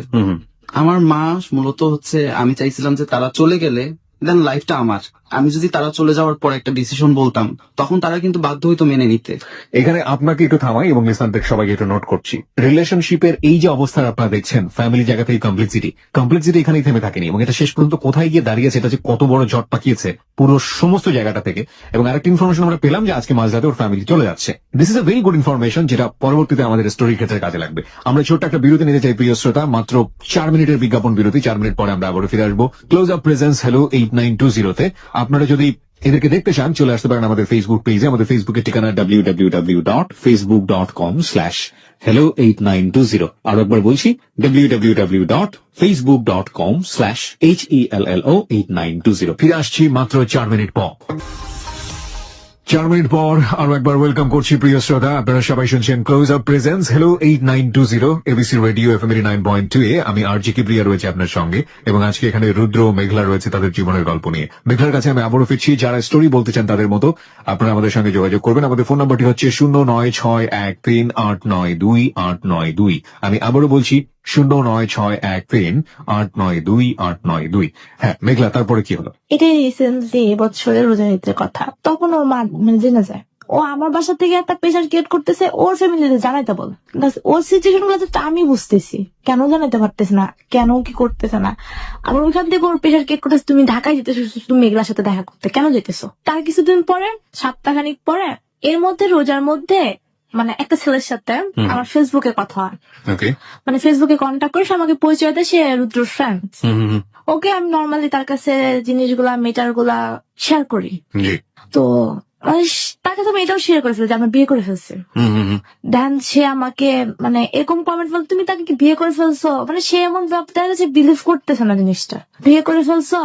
আমার মা মূলত হচ্ছে আমি চাইছিলাম যে তারা চলে গেলে দেন লাইফটা আমার, আমি যদি তারা চলে যাওয়ার পর একটা ডিসিশন বলতাম তখন তারা কিন্তু বাধ্য হইতো মেনে নিতে। এখানে আপনাকে একটু থামাই এবং লিসনারদের সবাইকে একটু নোট করছি, রিলেশনশিপের এই যে অবস্থা আপনারা দেখছেন, ফ্যামিলি জায়গাতে এই কমপ্লেক্সিটি এখানেই থেমে থাকেনি এবং এটা শেষ পর্যন্ত কোথায় গিয়ে দাঁড়িয়েছে, এটা যে কত বড় জট পাকিয়েছে পুরো সমস্ত জায়গাটা থেকে। এবং আরেকটা ইনফরমেশন আমরা পেলাম যে আজকে মাঝরাতে ওর ফ্যামিলি চলে যাচ্ছে। This is a very good information, যেটা পরবর্তীতে আমাদের স্টোরির ক্ষেত্রে কাজে লাগবে। আমরা ছোট্ট একটা বিরতি নিতে চাই প্রিয় শ্রোতা, মাত্র 4 মিনিটের বিজ্ঞাপন বিরতি। 4 মিনিট পরে আমরা আবারও ফিরে আসবো ক্লোজ আপ প্রেজেন্স হ্যালো 8920 তে। আপনারা যদি এদেরকে দেখতে চান চলে আসতে পারেন আমাদের ফেসবুক পেজে। আমাদের ফেসবুকের ঠিকানা www.facebook.com/hello8920। আরো একবার বলছি www.facebook.com/hello8920। ফিরে আসছি মাত্র 4 মিনিট পর। 4 মিনিট পর আরো একবার ওয়েলকাম করছি প্রিয় শ্রোতা, আপনারা সবাই শুনছেন close up presence hello 8920 ABC radio FM 89.2 এ। আমি আরজি কিবরিয়া রয়েছে আপনার সঙ্গে এবং আজকে এখানে রুদ্র ও মেঘলা রয়েছে তাদের জীবনের গল্প নিয়ে। মেঘলার কাছে আমি আবারও ফিরছি, যারা স্টোরি বলতে চান তাদের মতো আপনারা আমাদের সঙ্গে যোগাযোগ করবেন। আমাদের ফোন নাম্বারটি হচ্ছে 0961389282। আমি আবারও বলছি 0961389282। হ্যাঁ মেঘলা, তারপরে কি হলো? এটাই রিসেন্টলি বছরের রোজার ঈদের কথা। তখন ওর মা মানে জেনে যায় ও আমার বাসা থেকে একটা প্রেশার ক্রিয়েট করতেছে, ওর ফ্যামিলিতে জানাইতে বল। ওর সিচুয়েশন গুলো আমি বুঝতেছি কেন জানাইতে পারতেছে না, কেন কি করতেছে না। আমার ওইখান থেকে ওর প্রেশার ক্রিয়েট করতেছে, তুমি ঢাকায় যেতেছো তুমি মেঘলার সাথে দেখা করতে, কেন যেতেছো? তার কিছুদিন পরে সপ্তাহখানিক পরে এর মধ্যে রোজার মধ্যে মানে একটা ছেলের সাথে আমার ফেসবুকে কথা হয়। ওকে, মানে ফেসবুকে কন্ট্যাক্ট করে সে আমাকে পরিচয় দেয়, সে রুদ্র ফ্রেন্ড। ওকে আমি নর্মালি তার কাছে জিনিসগুলা মেটার গুলা শেয়ার করি। জি। তো তার কাছে আমি এটাও শেয়ার করেছিল যে আমরা বিয়ে করে ফেলছি। দেন সে আমাকে মানে এরকম কমেন্ট বল, তুমি তাকে কি বিয়ে করে ফেলছো? মানে সে এমন দেখা যাচ্ছে বিলিভ করতেছে না জিনিসটা, বিয়ে করে ফেলছো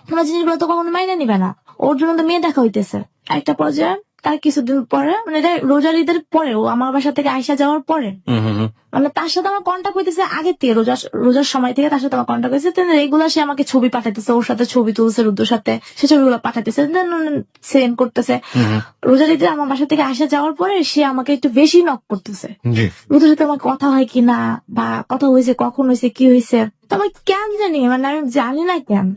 তোমার জিনিসগুলো তো কখনো মাইনে নিবে না, ওর জন্য তো মেয়ে দেখা হইতেছে। একটা পর্যায়ে তার কিছুদিন পরে মানে এটা রোজার ঈদের পরে, ও আমার বাসা থেকে আইসা যাওয়ার পরে মানে তার সাথে আমার কন্ট্যাক্ট হইতেছে আগে থেকে, রোজার সময় থেকে তার সাথে আমার কন্ট্যাক্ট হয়েছে। রেগুলার সে আমাকে ছবি পাঠাইতেছে, ওর সাথে ছবি তুলছে রুদ্রর সাথে, সে ছবিগুলো পাঠাইতেছে, সেন্ড করতেছে। রোজার ঈদে আমার বাসা থেকে আসা যাওয়ার পরে সে আমাকে একটু বেশি নক করতেছে, রুদ্রের সাথে আমার কথা হয় কিনা বা কথা হয়েছে, কখন হয়েছে, কি হয়েছে। তবে কেন জানি মানে আমি জানি না কেন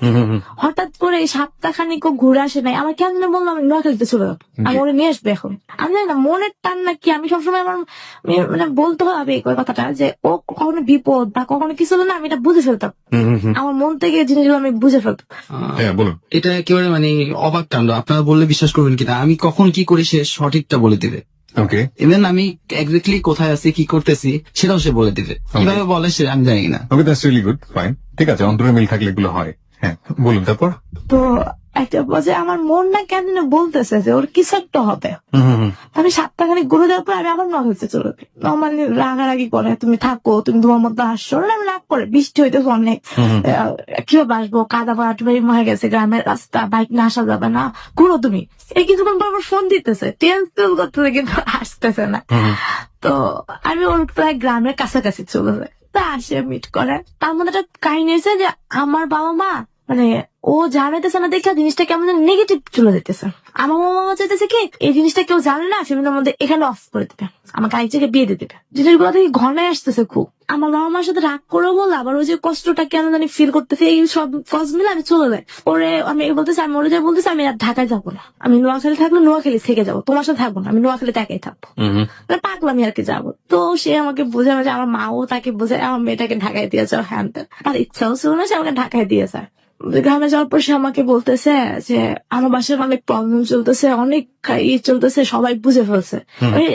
হঠাৎ করে সপ্তাহখানিক ঘুরে আসে নাই, আমার কেন জানি বললাম আমি নোয়াখালীতে চলে যাবো, আমি ওরে নিয়ে আসবে এখন। আমি জানি না মনের টান না কি, আমি সবসময় আমার মানে বলতে হবে এই কথাটা যে ও কখনো বিপদ বা কখনো কিছু হলো না, আমি এটা বুঝে ফেলতাম, আমার মন থেকে জিনিসগুলো আমি বুঝে ফেলতাম। বলুন। এটা একেবারে মানে অবাক কাণ্ড, আপনারা বললে বিশ্বাস করবেন কিনা, আমি কখন কি করি সে সঠিকটা বলে দিবে। ওকে, ইভেন আমি এক্স্যাক্টলি কোথায় আছি কি করতেছি সেটাও সে বলে দিবে, কিভাবে বলে সে আমি জানি না। ওকে, দ্যাটস রিয়েলি গুড, ফাইন, ঠিক আছে, অন্তরের মিল থাকলে এগুলো হয়। হ্যাঁ বলুন তারপর। তো একটা পর্যায়ে আমার মন না কেন যেন বলতেছে যে ওর কিছু একটা হবে। আমি সপ্তাহখানিক ঘুরে যাওয়ার পর আমি আবার নগরতে চলে যাই, মানে রাগারাগি করে, তুমি থাকো, তুমি তোমার মতো আসছো, আমি রাগ করে, বৃষ্টি হইতেছে অনেক, কিভাবে আসবো, কাদা পাড়া হয়ে গেছে, গ্রামের রাস্তা, বাইক না আসা যাবে না, ঘুরো তুমি। এই কিছুক্ষণ পর ফোন দিতেছে, টেনশন করতেছে কিন্তু আসতেছে না। তো আমি ওর প্রায় গ্রামের কাছাকাছি চলে যাই, তা আসে মিট করে। তার মধ্যে একটা কাহিনী হয়েছে যে আমার বাবা মা মানে ও জানাইতেছে না দেখে জিনিসটা কেমন যেন নেগেটিভ চলে যেতেছে। আমার মামা চাইতেছে কি এই জিনিসটা কেউ জানে না, ফ্যামিলির মধ্যে এখানে অফ করে দিবে, আমাকে আরেক জায়গায় বিয়ে দিয়ে দিবে। জিনিসগুলো থেকে ঘনায় আসতেছে খুব। আমার বাবা মার সাথে রাগ করে বল, আবার ওই যে কষ্টটা কেন জানি ফিল করতেছে, এই সব কজ মিলে আমি চলে যাই। ওরে আমি বলতেছি, আমি ওরে যাই বলতেছি আমি আর ঢাকায় যাবো না, আমি নোয়াখালী থাকলে নোয়াখালী থেকে যাবো, তোমার সাথে থাকবো না, আমি নোয়াখালীতে একাই থাকবো, পাগলামি আর কি যাবো। তো সে আমাকে বোঝে, মাঝে আমার মাও তাকে বোঝে, আমার মেয়েটাকে ঢাকায় দিয়ে যাও, হ্যান তেন। আর ইচ্ছাও ছিল না, সে আমাকে ঢাকায় দিয়ে যায়। গ্রামে যাওয়ার পর সে আমাকে বলতেছে যে আমার বাসায় অনেক প্রবলেম চলতেছে, অনেক চলতেছে, সবাই বুঝে ফেলছে।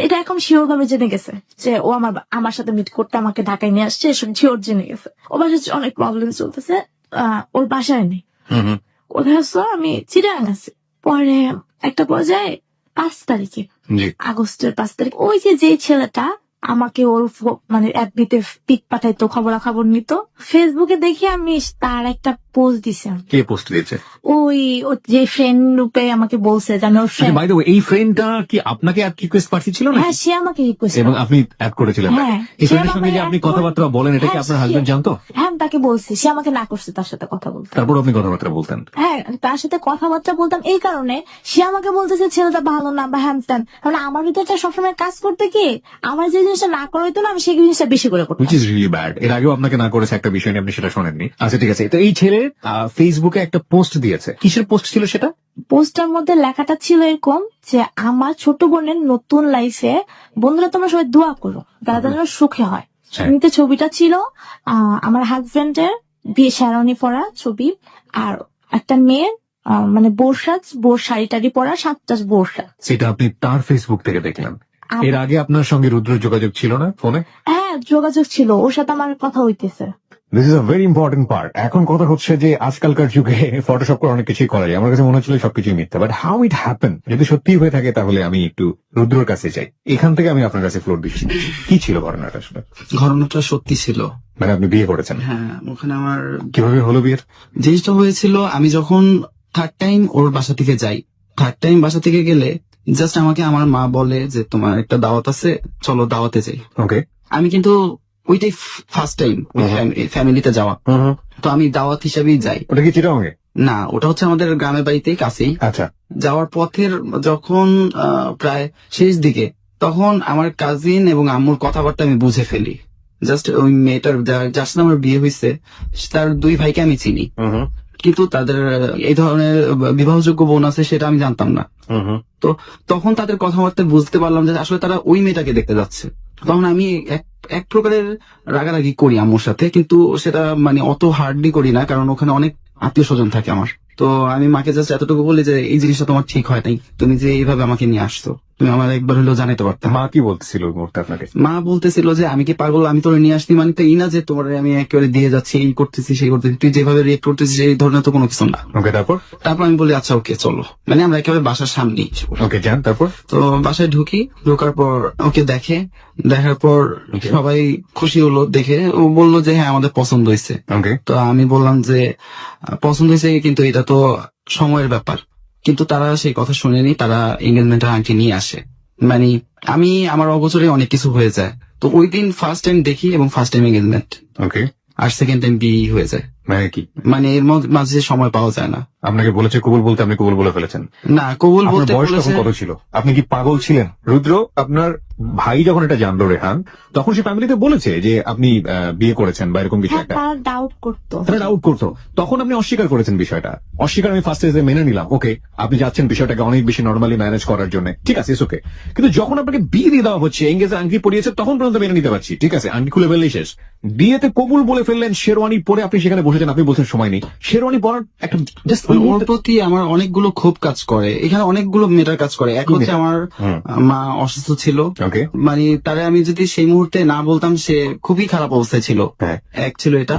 এটা এখন শিওর ভাবে জেনে গেছে যে ও আমার সাথে মিট করতে আমাকে ঢাকায় নিয়ে আসছে, শিওর জেনে গেছে। ওর বাসায় অনেক প্রবলেম চলতেছে, ওর বাসায় নেই। কোথায় আসছো? আমি চিড়িয়াখান আছি। পরে একটা পর্যায়ে 5 তারিখে, আগস্টের 5 তারিখ, ওই যে ছেলেটা আমাকে ওর মানে FB-তে পিক পাঠাইতো, খবরাখবর নিত, ফেসবুকে দেখি আমি তার একটা পোস্ট দিছে। কে পোস্ট দিয়েছে? ওই যে ফ্রেন্ড রূপে আমাকে বলছে যে আমি ওর ফ্রেন্ড। বাই দ্য ওয়ে, এই ফ্রেন্ডটা কি আপনাকে অ্যাড রিকোয়েস্ট পাঠিয়েছিল না? হ্যাঁ, সে আমাকে রিকোয়েস্ট এবং আপনি অ্যাড করেছিলেন। হ্যাঁ, এই ফ্রেন্ডের সঙ্গে যে আপনি কথাবার্তা বলেন, এটা কি আপনার হাজবেন্ড জানতো? হ্যাঁ, আমি তাকে বলছি, সে আমাকে না করছে তার সাথে কথা বলতে। তারপর আপনি কথাবার্তা বলতেন? হ্যাঁ, তার সাথে কথাবার্তা বলতাম এই কারণে, সে আমাকে বলতেছে ছেলেটা ভালো না বা হ্যান ত্যান। কারণ আমার ভিতরটা সবসময় কাজ করতে কি, আমার যে জিনিসটা না করা হইতো না, আমি সেই জিনিসটা বেশি করে করতাম। Which is really bad. এর আগেও আপনাকে না করেছে একটা বিষয় নিয়ে, আপনি সেটা শোনেননি। আচ্ছা ঠিক আছে, তো এই ছেলে ফেসবুকে একটা পোস্ট দিয়েছে, কিসের পোস্ট ছিল সেটা? পোস্টার মধ্যে লেখাটা ছিল এরকম যে আমার ছোট বোনের নতুন লাইফে বন্ধুরা তোমরা সবাই দোয়া করো, তারা যেন সুখে হয়। এমনিতে ছবিটা ছিল আমার হাজবেন্ডের বিয়ে শেরওয়ানি পরা ছবি, আর একটা মেয়ের মানে বোর শাড়ি টাড়ি পরা, 7টা বোরসা। সেটা আপনি তার ফেসবুক থেকে দেখলেন? এর আগে আপনার সঙ্গে রুদ্র যোগাযোগ ছিল না ফোনে? হ্যাঁ, যোগাযোগ ছিল, ওর সাথে আমার কথা হইতেছে। This is a very important part. এখন কথা হচ্ছে যে আজকালকার যুগে ফটোশপ করে অনেক কিছুই করা যায়। আমার কাছে মনে হচ্ছিল সবকিছুই মিথ্যা, বাট হাউ ইট হ্যাপেন, যদি সত্যি হয়ে থাকে তাহলে আমি একটু রুদ্রর কাছে চাই। এখান থেকে আমি আপনার কাছে ফ্লোর দিচ্ছি, কি ছিল ঘটনাটা? আসলে ঘটনাটা সত্যি ছিল। মানে আপনি বিয়ে করেছেন? হ্যাঁ, ওখানে আমার কিভাবে হলো বিয়ের? জিনিসটা হয়েছিল, আমি যখন 3rd টাইম ওর বাসা থেকে যাই, 3rd টাইম বাসা থেকে গেলে জাস্ট আমাকে আমার মা বলে যে তোমার একটা দাওয়াত আছে, চলো দাওয়াতে যাই। ওকে, আমি কিন্তু ওইটাই ফার্স্ট টাইম ফ্যামিলিতে যাওয়া, তো আমি দাওয়াত হিসাবেই যাই। ওটা কি চিটাগাঙে? না, ওটা হচ্ছে আমাদের গ্রামের বাড়িতেই কাছেই। আচ্ছা, যাওয়ার পথের যখন প্রায় শেষ দিকে, তখন আমার কাজিন এবং আম্মুর কথাবার্তা আমি বুঝে ফেলি। জাস্ট ওই মেয়েটার যার সাথে আমার বিয়ে হয়েছে তার 2 ভাইকে আমি চিনি, কিন্তু তাদের এই ধরনের বিবাহযোগ্য বোন আছে সেটা আমি জানতাম না। তো তখন তাদের কথাবার্তা বুঝতে পারলাম যে আসলে তারা ওই মেয়েটাকে দেখতে যাচ্ছে। তখন আমি এক প্রকারের রাগারাগি করি আম্মুর সাথে, কিন্তু সেটা মানে অত হার্ডলি করি না, কারণ ওখানে অনেক আত্মীয় স্বজন থাকে আমার। তো আমি মাকে জাস্ট এতটুকু বলি যে এই জিনিসটা তোমার ঠিক হয় নাই, তুমি যে এইভাবে আমাকে নিয়ে আসছো। তুমি আমার একবার হলেও জানাইতে পারতাম। মা কি বলতেছিল ওই মুহূর্তে আপনাকে? মা বলতেছিল যে আমি কি পাগল, আমি তোরে নিয়ে আসছি মানে তো এই না যে তোমার আমি একেবারে দিয়ে যাচ্ছি, এই করতেছি সেই করতেছি, তুই যেভাবে রিয়েক্ট করতেছিস এই ধরনের তো কোনো কিছু না। ওকে, তারপর? তারপর আমি বলি আচ্ছা ওকে চলো, মানে আমরা একেবারে বাসার সামনেই। ওকে, যান, তারপর? তো বাসায় ঢোকার পর ওকে দেখার পর সবাই খুশি হলো দেখে, ও বললো যে হ্যাঁ আমাদের পছন্দ হয়েছে। ওকে, তো আমি বললাম যে পছন্দ হয়েছে কিন্তু এটা তো সময়ের ব্যাপার, কিন্তু তারা সেই কথা শুনেনি, তারা এঙ্গেজমেন্টের আংটি নিয়ে আসে। মানে আমি আমার অগোচরে অনেক কিছু হয়ে যায়। তো ওই দিন ফার্স্ট টাইম দেখি এবং ফার্স্ট টাইম এঙ্গেজমেন্ট, ওকে, আর সেকেন্ড টাইম বিয়ে হয়ে যায়। মানে কি? মানে এর মাঝে সময় পাওয়া যায় না। আপনাকে বলেছে কবুল বলতে, আপনি কবুল বলে ফেলেছেন? না, কবুল আপনার বলতে বয়স তখন বলেছে। কত ছিল? আপনি কি পাগল ছিলেন? রুদ্র, আপনার ভাই যখন এটা জানলো রেহান, তখন সে ফ্যামিলিতে বলেছে যে আপনি বিয়ে করেছেন বা এরকম কিছু হ্যাঁ, একটা? তারা ডাউট করতো। তারা ডাউট করতো, তখন আপনি অস্বীকার করেছেন বিষয়টা। অস্বীকার আমি ফার্স্ট এজে মেনে নিলাম, ওকে, আপনি যাচ্ছেন বিষয়টাকে অনেক বেশি নর্মালি ম্যানেজ করার জন্য, ঠিক আছে, ওকে। কিন্তু যখন আপনাকে বিয়ে দিয়ে দেওয়া হচ্ছে, এঙ্গেজে আংটি পরিয়েছে, তখন পর্যন্ত মেনে নিতে পারছি, ঠিক আছে, আংটি খুলে ফেললেই শেষ। বিয়েতে কবুল বলে ফেললেন, শেরওয়ানি পরে আপনি সেখানে বসেছেন, আপনি বলছেন সময় নেই। শেরওয়ানি পরার একটা just ওর প্রতি আমার অনেকগুলো ক্ষোভ কাজ করে, এখানে অনেকগুলো মেটার কাজ করে। এক হচ্ছে আমার মা অসুস্থ ছিল, ওকে, মানে তারে আমি যদি সেই মুহূর্তে না বলতাম সে খুবই খারাপ অবস্থায় ছিল। হ্যাঁ, এক ছিল এটা।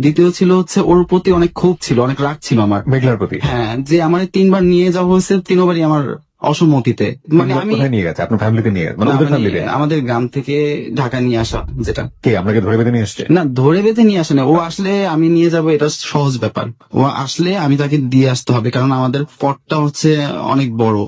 দ্বিতীয় ছিল হচ্ছে ওর প্রতি অনেক ক্ষোভ ছিল, অনেক রাগ ছিল আমার। মেঘলার প্রতি? হ্যাঁ, যে আমার 3বার নিয়ে যাওয়া হয়েছে, 3বারই আমার অসম্মতিতে। মানে আমি কোথায় নিয়ে গেছে? আপনার ফ্যামিলিতে নিয়ে গেছে? মানে না, ওদের মানে ফ্যামিলিতে? আমাদের গ্রাম থেকে ঢাকা নিয়ে আসা, যেটা কে আপনাকে ধরে বেঁধে নিয়ে এসছে? না ধরে বেঁধে নিয়ে আসে না। ও আসলে আমি নিয়ে যাব, এটা সহজ ব্যাপার। ও আসলে আমি তাকে দিয়ে আসতে হবে, কারণ আমাদের পথটা হচ্ছে অনেক বড়।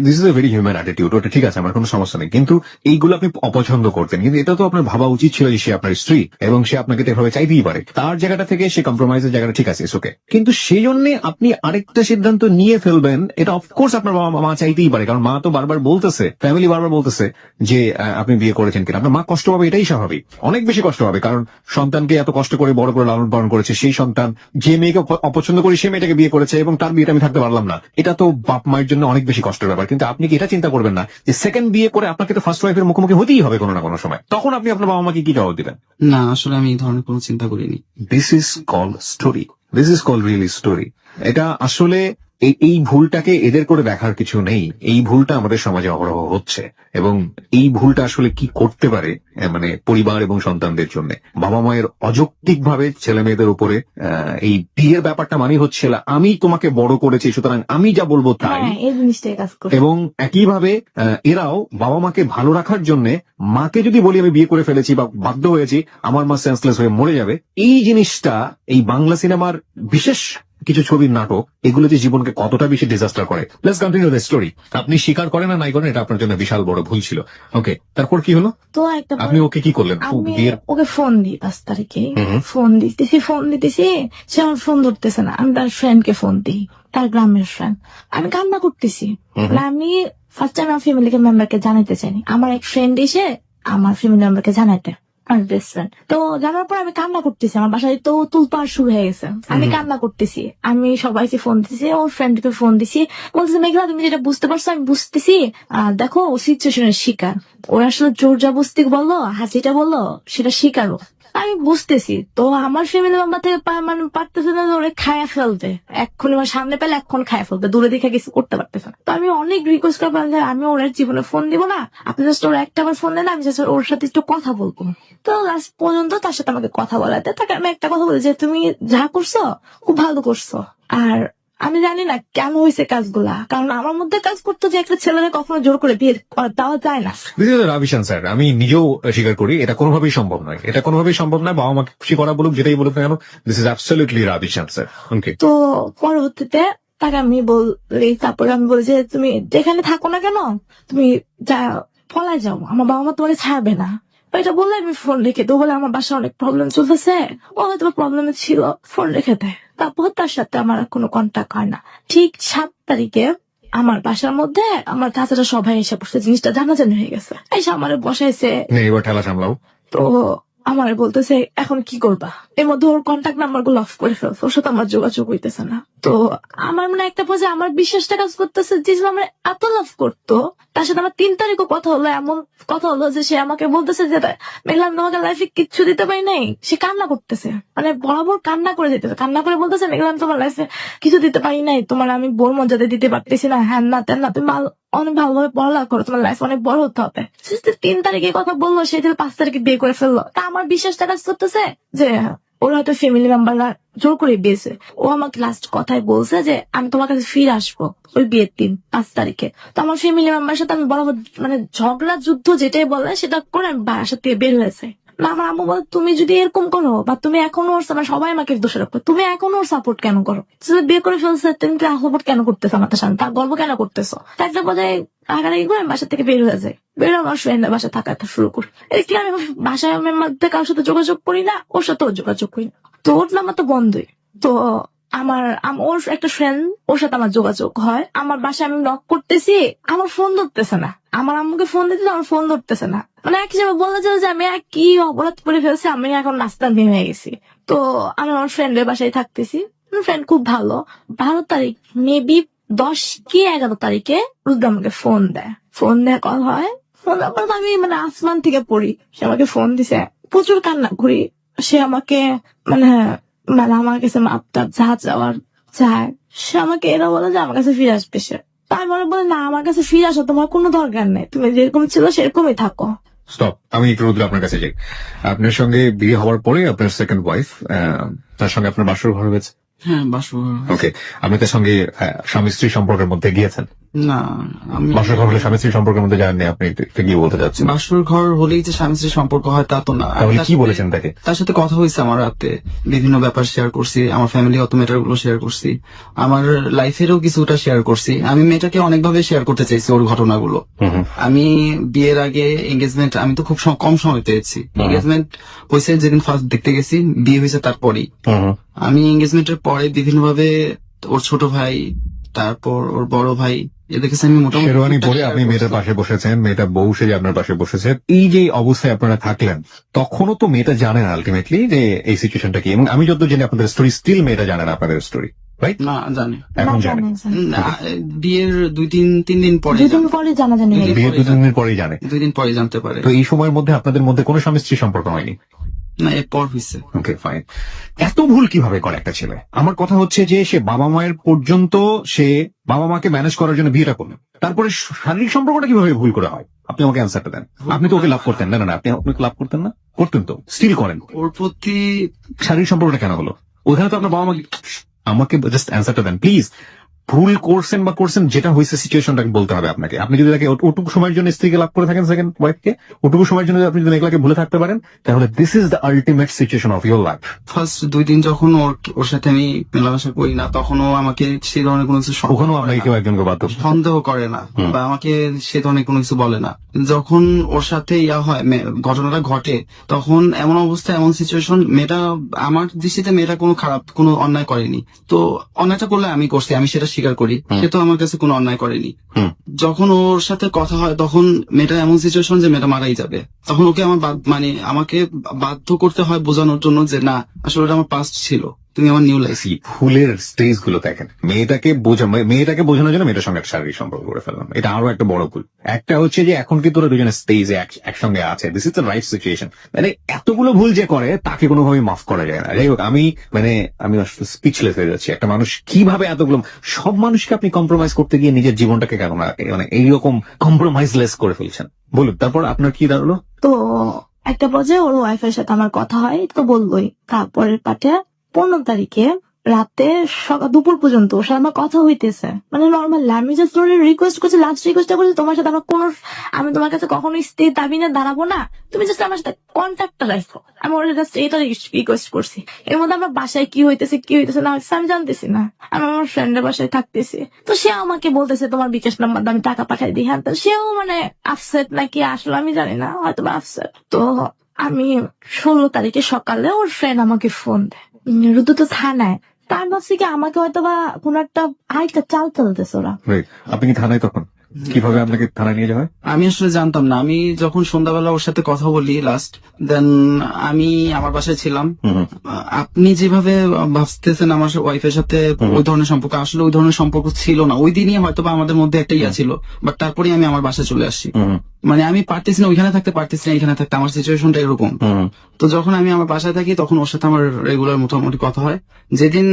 This is a very human attitude, ওটা ঠিক আছে, আমার কোনো সমস্যা নেই, কিন্তু এইগুলো আপনি অপছন্দ করতেন, কিন্তু এটা তো আপনার ভাবা উচিত ছিল যে সে আপনার স্ত্রী এবং সে আপনাকে তো এভাবে চাইতেই পারে। তার জায়গাটা থেকে সে কম্প্রোমাইজের জায়গাটা ঠিক আছে, ওকে, কিন্তু সেই জন্য আপনি আরেকটা সিদ্ধান্ত নিয়ে ফেলবেন, এটা অফকোর্স আপনার বাবা মা চাইতেই পারে, কারণ মা তো বারবার বলতেছে, ফ্যামিলি বারবার বলতেছে যে আপনি বিয়ে করেছেন কিনা। আপনার মা কষ্ট পাবে, এটাই স্বাভাবিক, অনেক বেশি কষ্ট পাবে, কারণ সন্তানকে এত কষ্ট করে বড় করে লালন পালন করেছে, সেই সন্তান যে মেয়েকে অপছন্দ করে সেই মেয়েটাকে বিয়ে করেছে এবং তার বিয়েটা আমি থাকতে পারলাম না, এটা তো বাপ মায়ের জন্য অনেক বেশি কষ্টের ব্যাপার। কিন্তু আপনি কি এটা চিন্তা করবেন না যে সেকেন্ড বিয়ে করে আপনাকে তো ফার্স্ট ওয়াইফের মুখোমুখি হতেই হবে কোনো না কোনো সময়, তখন আপনি আপনার বাবা মাকে কি জবাব দিবেন? না, আসলে আমি এই ধরনের কোনো চিন্তা করিনি। This is call story, this is call really story. এটা আসলে এই ভুলটাকে এদের করে দেখার কিছু নেই, এই ভুলটা আমাদের সমাজে অহরহ হচ্ছে, এবং এই ভুলটা আসলে কি করতে পারে মানে পরিবার এবং সন্তানদের জন্য বাবা মায়ের অযৌক্তিক ভাবে ছেলে মেয়েদের উপরে এই বিয়ের ব্যাপারটা মানে হচ্ছে আমি তোমাকে বড় করেছি সুতরাং আমি যা বলবো তাই, হ্যাঁ, এই জিনিসটাই কাজ করে। এবং একইভাবে এরাও বাবা মাকে ভালো রাখার জন্য মাকে যদি বলি আমি বিয়ে করে ফেলেছি বা বাধ্য হয়েছি, আমার মা সেন্সলেস হয়ে মরে যাবে, এই জিনিসটা এই বাংলা সিনেমার বিশেষ কিছু ছবির নাটক এগুলো যে জীবনকে কতটা বেশি ডিজাস্টার করে। Let's continue the story. আপনি স্বীকার করেন না নাই করেন, এটা আপনার জন্য বিশাল বড় ভুল ছিল। ওকে, তারপর কি হলো? তো একটা আপনি ওকে কি করলেন? আমি বিয়ের ওকে ফোন দিই 5 তারিখে, হুম। ফোন দিতেছি, সে আমার ফোন ধরতেছে না। আমি তার ফ্রেন্ডকে ফোন দিই, তার গ্রামের ফ্রেন্ড। আমি কান্না করতেছি, মানে আমি ফার্স্ট টাইম আমার ফ্যামিলি মেম্বারকে জানাতে চাইনি। আমার এক ফ্রেন্ড এসে আমার ফ্যামিলি মেম্বারকে জানাতে, আমার বেস্ট ফ্রেন্ড। তো জানার পর আমি কান্না করতেছি, আমার বাসায় তো তুলপাড় শুরু হয়ে গেছে, আমি কান্না করতেছি। আমি সবাইকে ফোন দিছি, ওর ফ্রেন্ডকে ফোন দিছি, বলতেছি মেঘলা তুমি যেটা বুঝতে পারছো আমি বুঝতেছি, দেখো ও সিচুয়েশনের শিকার, ওর আসলে জোর জবস্তি বললো হাসিটা বললো সেটা শিকারও, আমি বুঝতেছি। তো আমার ফ্যামিলি মেম্বার থেকে মানে পারতেছে না যে ওরে খায়া ফেলতে, এক্ষুনি আমার সামনে পেলে এখন খায়া ফেলতে, দূরে দেখে কিছু করতে পারতেছে না। তো আমি অনেক রিকোয়েস্ট করলাম যে আমি ওর জীবনে ফোন দিব না, আপনি জাস্ট ওর একটা বার ফোন দেন, আমি জাস্ট ওর সাথে একটু কথা বলবো। তো লাস্ট পর্যন্ত তার সাথে আমাকে কথা বলাতে, তাকে আমি একটা কথা বলি যে তুমি যা করছো খুব ভালো করছো। আর আমি জানি না কেন হয়েছে কাজগুলা, কারণ আমার মধ্যে কাজ করতো যে একটা ছেলেকে কখনো জোর করে বিয়ে দেওয়া যায় না। রাবিশান স্যার, আমি নিজেও স্বীকার করি এটা কোনোভাবেই সম্ভব নয়, এটা কোনোভাবেই সম্ভব নয়। বাবা মাকে খুশি করা বলুক, যেটাই বলুক না কেন, দিস ইজ অ্যাবসলিউটলি রাবিশান স্যার। ওকে, তো পরবর্তীতে তাকে আমি বলি, তারপরে আমি বলি যে তুমি যেখানে থাকো না কেন তুমি যা পলায় যাও, আমার বাবা মা তোমাকে ছাড়বে না। এটা বললে আমি ফোন রেখে দেবো, বলে আমার বাসায় অনেক প্রবলেম চলতেছে, ও হয়তো প্রবলেমে ছিল, ফোন রেখে দেয়। তারপর তার সাথে আমার আর কোনো কন্ট্যাক্ট হয় না। ঠিক 7 তারিখে আমার বাসার মধ্যে আমার চাচারা সবাই এসে বসে, জিনিসটা জানাজানি হয়ে গেছে, এসে আমার বসাইছে। এবার ঠেলা সামলাও। তো আমার বলতেছে এখন কি করবা, এর মধ্যে ওর কন্ট্যাক্ট নাম্বার গুলো অফ করে ফেলছে, ওর সাথে আমার যোগাযোগ হইতেছে না। তো আমার মনে হয় একটা পর্যায়ে আমার বিশ্বাসটা কাজ করতেছে যে যে আমার এত লাভ করতো, তার সাথে আমার 3 তারিখও কথা হলো, এমন কথা হলো যে সে আমাকে বলতেছে যে মেঘলা আমি তোমাকে লাইফে কিচ্ছু দিতে পারি নাই। সে কান্না করতেছে, মানে বরাবর কান্না করে দিতেছে, কান্না করে বলতেছে মেঘলা আমি তোমার লাইফে কিছু দিতে পারি নাই, তোমার আমি বোর মর্যাদা দিতে পারতেছি না, হ্যান না তেন না, তুমি অনেক ভালোভাবে পড়ালেখা করো, তোমার লাইফ অনেক বড় হতে হবে। 3 তারিখে কথা বললো, সে 5 তারিখে বিয়ে করে ফেললো। তা আমার বিশ্বাসটা কাজ করতেছে যে ওরা হয়তো ফ্যামিলি মেম্বাররা জোর করে বিয়েছে। ও আমাকে লাস্ট কথায় বলছে যে আমি তোমার কাছে ফিরে আসবো ওই বিয়ের দিন 5 তারিখে। তো আমার ফ্যামিলি মেম্বার সাথে আমি বরাবর মানে ঝগড়া যুদ্ধ যেটাই বলে সেটা করে আমি বাসা থেকে বের হয়েছে। না আমার আম্মু বলে তুমি যদি এরকম করো বা তুমি এখনো ওর মানে সবাই আমাকে দোষারোপ করে, তুমি এখনো ওর সাপোর্ট কেন করো? তুমি বিয়ে করে ফেলছে, তুমি সাপোর্ট কেন করতেছো আমার সাথে, তার গল্প কেন করতেছো? তাই একটা পর্যায়ে আগারাগি করে আমি বাসা থেকে বের হয়ে যাই। বের আমার ফ্রেন্ডের বাসা থাকা শুরু করি। এদিকে আমি বাসায় মেম্বারদের কারোর সাথে যোগাযোগ করি না, ওর সাথেও যোগাযোগ করি না। তো ওর নাম্বার তো বন্ধই। তো ওর একটা ফ্রেন্ড, ওর সাথে আমার যোগাযোগ হয়। আমার বাসায় আমি নক করতেছি, আমার ফোন ধরতেছে না। আমার আম্মুকে ফোন দিতে আমার ফোন ধরতেছে না। মানে এক হিসাবে বলতে চাই যে আমি কি অপরাধ করে ফেলছি, আমি এখন নাস্তা হয়ে গেছি। তো আমি আমার ফ্রেন্ডের বাসায় থাকতেছি। ফ্রেন্ড খুব ভালো। 12 তারিখ মেবি 10 কি 11 তারিখে রুদ্র আমাকে ফোন দেয়। ফোন দেওয়ার কথা হয়, ফোন দেওয়ার পর আমি মানে আসমান থেকে পড়ি। সে আমাকে ফোন দিছে, প্রচুর কান্না করি। সে আমাকে মানে মানে আমার কাছে মাপটাপ যা যাওয়ার চায়, সে আমাকে এরা বলে যে আমার কাছে ফিরে আসবে সে। তাই মনে বলে না, আমার কাছে ফিরে আসো, তোমার কোনো দরকার নেই, তুমি যেরকম ছিল সেরকমই থাকো। স্টপ, আমি একটু রুদ্র আপনার কাছে যাই। আপনার সঙ্গে বিয়ে হওয়ার পরে আপনার সেকেন্ড ওয়াইফ, তার সঙ্গে আপনার বাসর ঘর হয়েছে? হ্যাঁ বাসর। ওকে, আপনি তার সঙ্গে স্বামী স্ত্রী সম্পর্কের মধ্যে গিয়েছেন? না, আমি বাসর ঘর হলে স্বামী স্ত্রী সম্পর্কের মধ্যে যাননি, আপনি একটু কি বলতে চাচ্ছেন? বাসর ঘর হলেই যে স্বামী স্ত্রীর সম্পর্ক হয় তা তো না। তাহলে তার কি সাথে- বলেছেন তাকে? তার সাথে কথা হয়েছে আমার রাতে, বিভিন্ন ব্যাপার শেয়ার করছি, আমার ফ্যামিলিগত ম্যাটার গুলো শেয়ার করছি, আমার লাইফেরও কিছুটা শেয়ার করছি। আমি মেয়েটাকে অনেকভাবে শেয়ার করতে চাইছি ওর ঘটনাগুলো। আমি বিয়ের আগে এঙ্গেজমেন্ট আমি তো খুব কম সময় পেয়েছি। এঙ্গেজমেন্ট হয়েছে যেদিন ফার্স্ট দেখতে গেছি, বিয়ে হয়েছে তারপরেই। আমি এঙ্গেজমেন্টের পরে বিভিন্ন ভাবে ওর ছোট ভাই, তারপর ওর বড় ভাই, এদের কাছে আমি মোটামুটি শেরওয়ানি টুকটাক পরে share আপনি করছি। মেয়েটার পাশে বসেছেন, মেয়েটা বউ সেজে আপনার পাশে বসেছে। এই যে অবস্থায় আপনারা থাকলেন, তখনও তো মেয়েটা জানেন আলটিমেটলি যে এই সিচুয়েশনটা কি, এবং আমি যত জানি আপনাদের স্টোরি, স্টিল মেয়েটা জানেন আপনাদের স্টোরি, রাইট? না জানি এখন না, জানে। না, বিয়ের 2-3 দিন পরে দুদিন পরে জানাজানি হয়ে গেছে। বিয়ে 2 দিনের পরেই জানে। 2 দিন পরে জানতে পারে। তো এই সময়ের মধ্যে আপনাদের মধ্যে কোনো স্বামী স্ত্রী সম্পর্ক হয়নি? না, এরপর হয়েছে। Okay fine. এত ভুল কিভাবে করে একটা ছেলে? আমার কথা হচ্ছে যে সে বাবা মায়ের পর্যন্ত, সে বাবা মাকে ম্যানেজ করার জন্য বিয়েটা করলেন, তারপরে শারীরিক সম্পর্কটা কিভাবে ভুল করে হয়? আপনি আমাকে অ্যান্সারটা দেন। আপনি তো ওকে লাভ করতেন না? না, আপনি লাভ করতেন না? করতেন তো, স্টিল করেন। ওর প্রতি শারীরিক সম্পর্কটা কেন হলো? ওখানে তো আপনার বাবা মা, আমাকে জাস্ট অ্যান্সারটা দেন প্লিজ। ভুল করছেন বা করছেন, যেটা হয়েছে সিচুয়েশনটাকে বলতে হবে আপনাকে। আপনি যদি তাকে ওটুকু সময়ের জন্য স্ত্রীকে লাভ করে থাকেন, সেকেন্ড ওয়াইফকে, ওটুকু সময়ের জন্য আপনি যদি মেঘলাকে ভুলে থাকতে পারেন, তাহলে this is the ultimate situation of your life. First 2 দিন যখন ওর সাথে আমি মেলামেশা করি না, তখনও আমাকে সে ধরনের কোনো কিছু ওখানেও আপনাকে কেউ একজনকে বাধ্য সন্দেহ করে না বা আমাকে সে ধরনের কোনো কিছু বলে না। যখন ওর সাথে হয় ঘটনাটা ঘটে, তখন এমন অবস্থা, এমন সিচুয়েশন, মেয়েটা আমার দৃষ্টিতে মেয়েটা কোনো খারাপ কোনো অন্যায় করেনি। তো অন্যায়টা করলে আমি করছি, আমি সেটা স্বীকার করি। সে তো আমার কাছে কোনো অন্যায় করেনি। যখন ওর সাথে কথা হয়, তখন মেয়েটা এমন সিচুয়েশন যে মেয়েটা মারাই যাবে। তখন ওকে আমার মানে আমাকে বাধ্য করতে হয় বোঝানোর জন্য যে না, আসলে ওটা আমার পাস্ট ছিল, তুমি আমার নিউ লাইফ। ফুলের স্টেজ গুলো দেখেন। মেয়েটাকে বোঝানোর জন্য মেয়েটার সঙ্গে একটা শারীরিক সম্পর্ক করে ফেললাম, এটা আরো একটা বড় ভুল। একটা হচ্ছে যে এখন কি তোরা দুজনে স্টেজে একসঙ্গে আছে, this is the right situation. মানে এতগুলো ভুল যে করে তাকে কোনোভাবে মাফ করা যায় না। যাই হোক, আমি স্পিচলেস হয়ে যাচ্ছি। একটা মানুষ কিভাবে এতগুলো, সব মানুষকে আপনি কম্প্রোমাইজ করতে গিয়ে নিজের জীবনটাকে কেন না মানে এইরকম কম্প্রোমাইজলেস করে ফেলছেন? বলুন, তারপর আপনার কি দাঁড়ালো? তো একটা পর্যায়ে ওর ওয়াইফের সাথে আমার কথা হয়, তো বললোই। তারপরের পাটে 15 তারিখে রাতে দুপুর পর্যন্ত ওর সাথে আমার কথা হইতেছে, মানে নর্মাল। আমি জাস্ট ওর রিকোয়েস্ট করছি, লাস্ট রিকোয়েস্টটা করছি, তোমার সাথে আমার কোনো, আমি তোমার কাছে কখনো স্ত্রী দাবি না দাঁড়াবো না, তুমি জাস্ট আমার সাথে কন্ট্যাক্টটা রাখো। আমি ওর জাস্ট এটা রিকোয়েস্ট করছি। এর মধ্যে আমার বাসায় কি হইতেছে না আমি জানতেছি না। আমি আমার ফ্রেন্ডের বাসায় থাকতেছি, তো সে আমাকে বলতেছে তোমার বিকাশ নাম্বার আমি টাকা পাঠাই দিই। হ্যাঁ, সেও মানে আপসেট নাকি আসলে আমি জানি না, হয়তো আপসেট। তো আমি 16 তারিখে সকালে ওর ফ্রেন্ড আমাকে ফোন দেয়, রুদ্র তো থানায়। তার ভাবছি কি আমাকে হয়তো বা কোন একটা আরেকটা চাল চলতেছে ওরা। আপনি কি থানায় তখন? কিভাবে আপনাকে থানায় নিয়ে যাওয়া হয়? আমি আসলে জানতাম না। আমি যখন সন্ধ্যাবেলা ওর সাথে কথা বলি লাস্ট, দেন আমি আমার বাসায় ছিলাম। আপনি যেভাবে ভাবতেছেন আমার ওয়াইফের সাথে ওই ধরনের সম্পর্ক, আসলে ওই ধরনের সম্পর্ক ছিল না। ওই দিনই হয়তো বা আমাদের মধ্যে একটা ইয়া ছিল, বাট তারপরে আমি আমার বাসায় চলে আসি। মানে আমি পারতেছি না ওইখানে থাকতে, পারতেছি না এখানে থাকতে, আমার সিচুয়েশনটা এরকম। তো যখন আমি আমার বাসায় থাকি তখন ওর সাথে আমার রেগুলার মোটামুটি কথা হয়। যেদিন